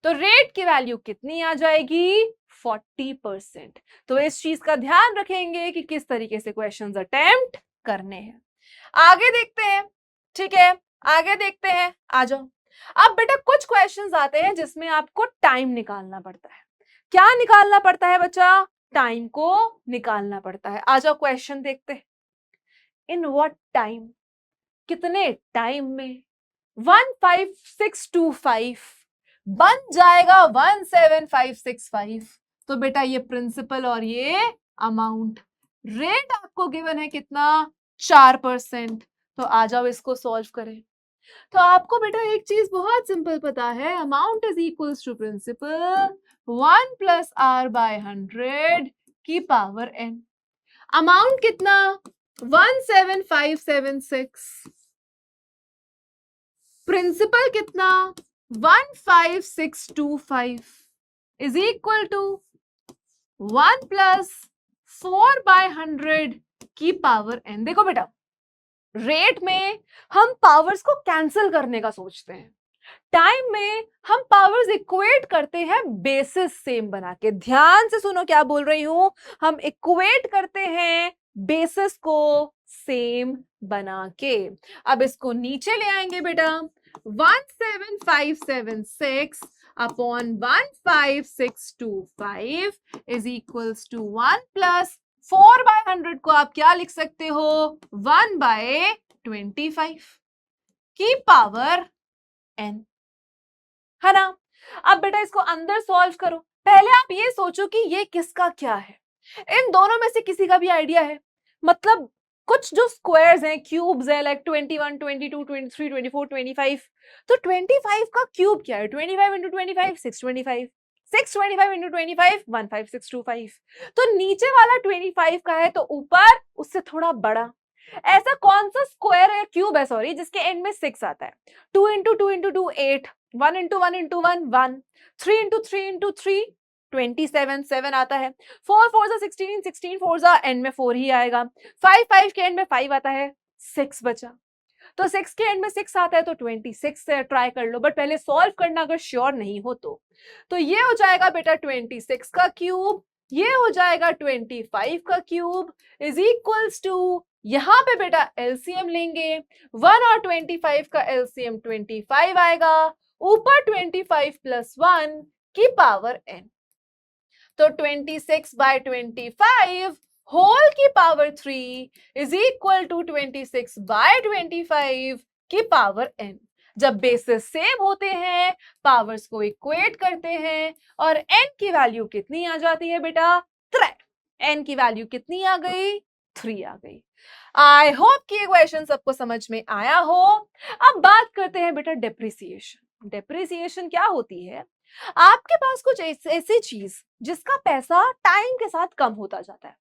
तो रेट की वैल्यू कितनी आ जाएगी, 40%. तो इस चीज का ध्यान रखेंगे कि किस तरीके से क्वेश्चंस अटेम्प्ट करने हैं. आगे देखते हैं, ठीक है, आगे देखते हैं, आ जाओ. अब बेटा कुछ क्वेश्चंस आते हैं जिसमें आपको टाइम निकालना पड़ता है. क्या निकालना पड़ता है बच्चा, टाइम को निकालना पड़ता है. आ जाओ क्वेश्चन देखते हैं. इन व्हाट टाइम, कितने टाइम में 15625 बन जाएगा 17565. तो बेटा ये प्रिंसिपल और ये अमाउंट. रेट आपको गिवन है कितना, 4%. तो आ जाओ इसको सॉल्व करें. तो आपको बेटा एक चीज बहुत सिंपल पता है, amount is equals to principal 1 plus R by 100 की पावर n। अमाउंट कितना 17576, प्रिंसिपल कितना 15625 is equal to 1 plus 4 by 100 की पावर n। देखो बेटा, रेट में हम पावर्स को कैंसिल करने का सोचते हैं, टाइम में हम पावर्स इक्वेट करते हैं बेसिस सेम बना के। ध्यान से सुनो क्या बोल रही हूं, हम इक्वेट करते हैं बेसिस को सेम बना के। अब इसको नीचे ले आएंगे बेटा, 17576 upon 15625 is equals to 1 plus 4 by 100 को आप क्या लिख सकते हो 1 बाय 25 की पावर n, है ना। अब बेटा इसको अंदर सॉल्व करो, पहले आप ये सोचो कि ये किसका क्या है। इन दोनों में से किसी का भी आइडिया है? मतलब कुछ जो स्क्वायर्स हैं, क्यूब्स हैं, लाइक 21, 22, 23, 24, 25, तो 25 का क्यूब क्या है? 25 इंटू 25 625, 625 इंटू 25 15625। तो नीचे वाला 25 का है तो ऊपर उससे थोड़ा बड़ा। ऐसा कौन सा स्क्वायर है, क्यूब है सॉरी, जिसके एंड में 6 आता है? 2 into 2 into 2 8, 1 into 1 into 1 1, 3 into 3 into 3 27 7 आता है। 4 4 जा 16, 16 4 जा एंड में 4 ही आएगा। 5 5 के एंड में 5 आता है, 6 बचा। तो 6 के एंड में 6 आता है तो 26 से ट्राई कर लो, बट पहले सॉल्व करना अगर श्योर नहीं हो तो ये हो जाएगा बेटा 26 का क्यूब, ये हो जाएगा 25 का क्यूब इज इक्वल्स टू, यहां पे बेटा एलसीएम लेंगे, 1 और 25 का एलसीएम 25 आएगा, ऊपर 25 प्लस 1 की पावर n। तो 26 बाय 25 होल की power 3 is equal to 26 by 25 की पावर n। जब बेसिस सेम होते हैं, पावर्स को इक्वेट करते हैं और n की वैल्यू कितनी आ जाती है बेटा 3। n की वैल्यू कितनी आ गई 3 आ गई। आई होप कि ये क्वेश्चन सबको समझ में आया हो। अब बात करते हैं बेटा डेप्रिसिएशन। डेप्रिसिएशन क्या होती है? आपके पास कुछ ऐसी चीज जिसका पैसा टाइम के साथ कम होता जाता है।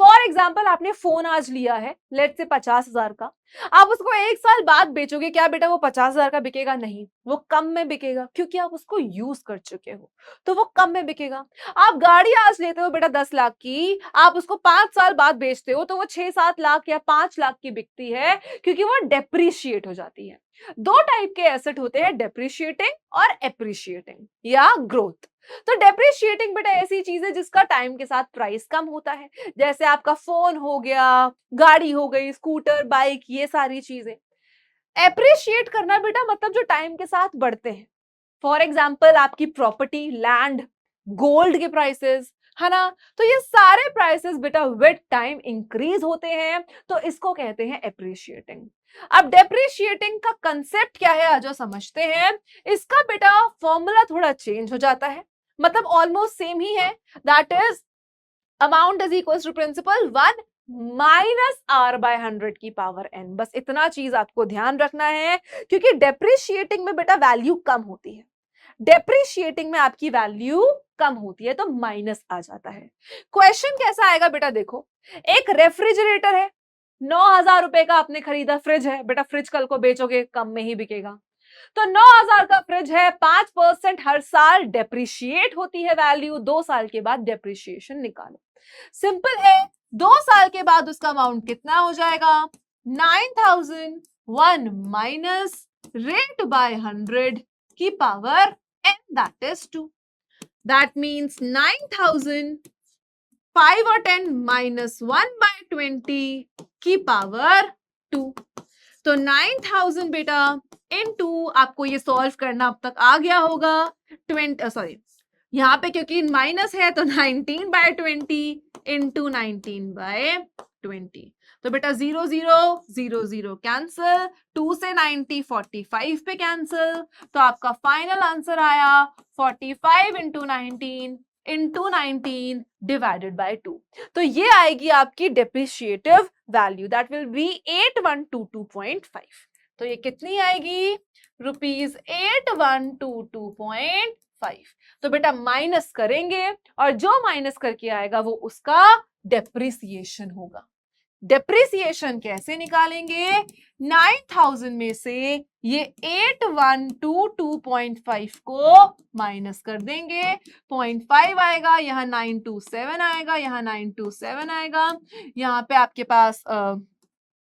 फॉर एग्जाम्पल, आपने फोन आज लिया है लेट से 50,000 का, आप उसको 1 साल बाद बेचोगे, क्या बेटा वो 50,000 का बिकेगा? नहीं, वो कम में बिकेगा, क्योंकि आप उसको यूज कर चुके हो, तो वो कम में बिकेगा। आप गाड़ी आज लेते हो बेटा 10 लाख की, आप उसको 5 साल बाद बेचते हो तो वो 6-7 लाख या 5 लाख की बिकती है, क्योंकि वो डेप्रिशिएट हो जाती है। दो टाइप के एसेट होते हैं, डेप्रिशिएटिंग और एप्रिशिएटिंग या ग्रोथ। तो डेप्रिशिएटिंग बेटा ऐसी चीज है जिसका टाइम के साथ प्राइस कम होता है, जैसे आपका फोन हो गया, गाड़ी हो गई, स्कूटर, बाइक, ये सारी चीजें। एप्रिशिएट करना बेटा मतलब जो टाइम के साथ बढ़ते हैं। फॉर एग्जाम्पल, आपकी प्रॉपर्टी, लैंड, गोल्ड के प्राइसेस, है ना। तो ये सारे प्राइसेस बेटा विद टाइम इंक्रीज होते हैं, तो इसको कहते हैं एप्रिशिएटिंग। अब डेप्रिशिएटिंग का कंसेप्ट क्या है आज जो समझते हैं। इसका बेटा फॉर्मूला थोड़ा चेंज हो जाता है, मतलब ऑलमोस्ट सेम ही है, that is amount is equal to principal 1 minus R by 100 की पावर n। बस इतना चीज आपको ध्यान रखना है, क्योंकि डेप्रिशिएटिंग में बेटा वैल्यू कम होती है, डेप्रिशिएटिंग में आपकी वैल्यू कम होती है, तो माइनस आ जाता है। क्वेश्चन कैसा आएगा बेटा देखो, एक रेफ्रिजरेटर है, 9,000 रुपए का आपने खरीदा, फ्रिज है बेटा, फ्रिज कल को बेचोगे कम में ही बिकेगा। तो 9,000 का फ्रिज है, 5% हर साल डेप्रिशिएट होती है वैल्यू, 2 साल के बाद डेप्रिशिएशन निकालो। सिंपल है, 2 साल के बाद उसका अमाउंट कितना हो जाएगा 9,001 माइनस रेट बाय 100 की power n, that is 2. That means 9,000 5 और 10 माइनस 1 बाय 20 की पावर 2। तो 9,000 बेटा इनटू, आपको ये सॉल्व करना अब तक आ गया होगा, 20 सॉरी यहाँ पे क्योंकि माइनस है तो 19 बाय 20 इंटू 19 बाय 20। तो बेटा 0 0 0 0 कैंसिल, 2 से 90 45 पे कैंसिल, तो आपका फाइनल आंसर आया 45 इंटू 19 इंटू 19 डिवाइडेड बाय 2। तो ये आएगी आपकी डेप्रिशिएटिव वैल्यू, दैट विल बी 8122.5। तो ये कितनी आएगी, ₹8122.5। तो बेटा माइनस करेंगे और जो माइनस करके आएगा वो उसका डेप्रिसिएशन होगा। डेप्रिसिएशन कैसे निकालेंगे, 9000 में से ये 8122.5 को माइनस कर देंगे, 0.5 आएगा, यहाँ 927 आएगा, यहाँ 927 आएगा, यहाँ पे आपके पास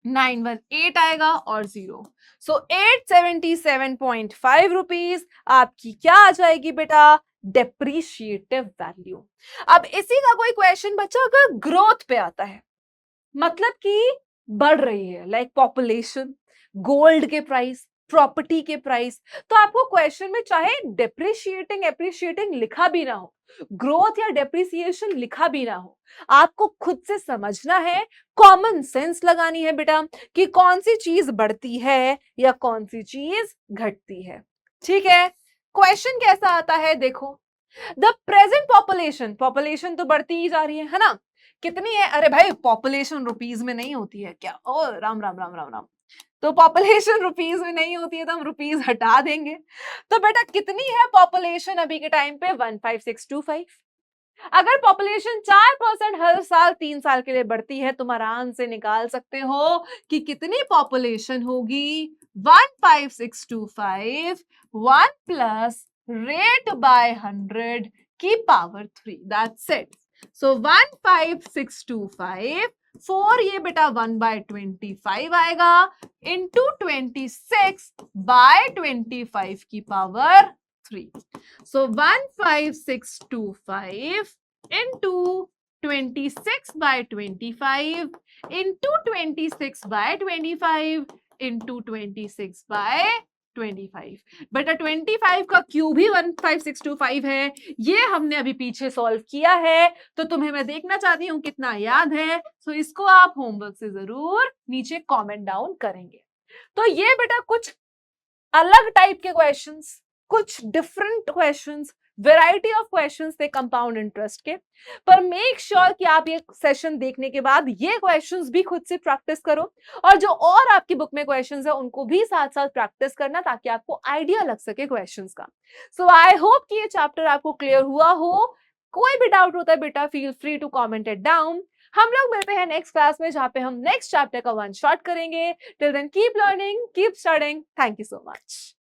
918 आएगा और 0। सो 877.5 रुपीज आपकी क्या आ जाएगी बेटा, डेप्रिशिएटिव वैल्यू। अब इसी का कोई क्वेश्चन बच्चा अगर ग्रोथ पे आता है, मतलब कि बढ़ रही है, लाइक पॉपुलेशन, गोल्ड के प्राइस, प्रॉपर्टी के प्राइस, तो आपको क्वेश्चन में चाहे डेप्रिशिएटिंग एप्रिशिएटिंग लिखा भी ना हो, ग्रोथ या डेप्रिसिएशन लिखा भी ना हो, आपको खुद से समझना है, कॉमन सेंस लगानी है बेटा कि कौन सी चीज बढ़ती है या कौन सी चीज घटती है। ठीक है, क्वेश्चन कैसा आता है देखो, द प्रेजेंट पॉपुलेशन, पॉपुलेशन तो बढ़ती ही जा रही है ना, कितनी है, अरे भाई पॉपुलेशन रुपीज में नहीं होती है क्या, ओ राम राम राम राम राम, तो पॉपुलेशन रुपीज में नहीं होती है तो हम रुपीज हटा देंगे। तो बेटा कितनी है पॉपुलेशन अभी के टाइम पे, 15625। अगर पॉपुलेशन 4% हर साल 3 साल के लिए बढ़ती है, तुम आराम से निकाल सकते हो कि कितनी पॉपुलेशन होगी, 15625 1 प्लस रेट बाय 100 की पावर 3, दैट्स इट। सो 15625 4 ये बेटा 1/25 आएगा इंटू 26 बाय 25 की power 3। So 15625 into 26 by 25 into 26 by 25 into 26 by 25। बेटा 25 का क्यूब ही 15625 है, ये हमने अभी पीछे सॉल्व किया है, तो तुम्हें मैं देखना चाहती हूं कितना याद है। तो इसको आप होमवर्क से जरूर नीचे कमेंट डाउन करेंगे। तो ये बेटा कुछ अलग टाइप के क्वेश्चंस, कुछ different questions, variety of questions थे कंपाउंड इंटरेस्ट के, पर मेक श्योर कि आप ये सेशन देखने के बाद ये क्वेश्चंस भी खुद से प्रैक्टिस करो और जो और आपकी बुक में क्वेश्चंस है उनको भी साथ साथ प्रैक्टिस करना ताकि आपको आइडिया लग सके क्वेश्चंस का। सो आई होप कि ये चैप्टर आपको क्लियर हुआ हो। कोई भी डाउट होता है बेटा feel free to comment it down. हम लोग मिलते हैं नेक्स्ट क्लास में जहां पे हम नेक्स्ट चैप्टर का वन शॉट करेंगे। Till then keep learning, keep studying. Thank you so much.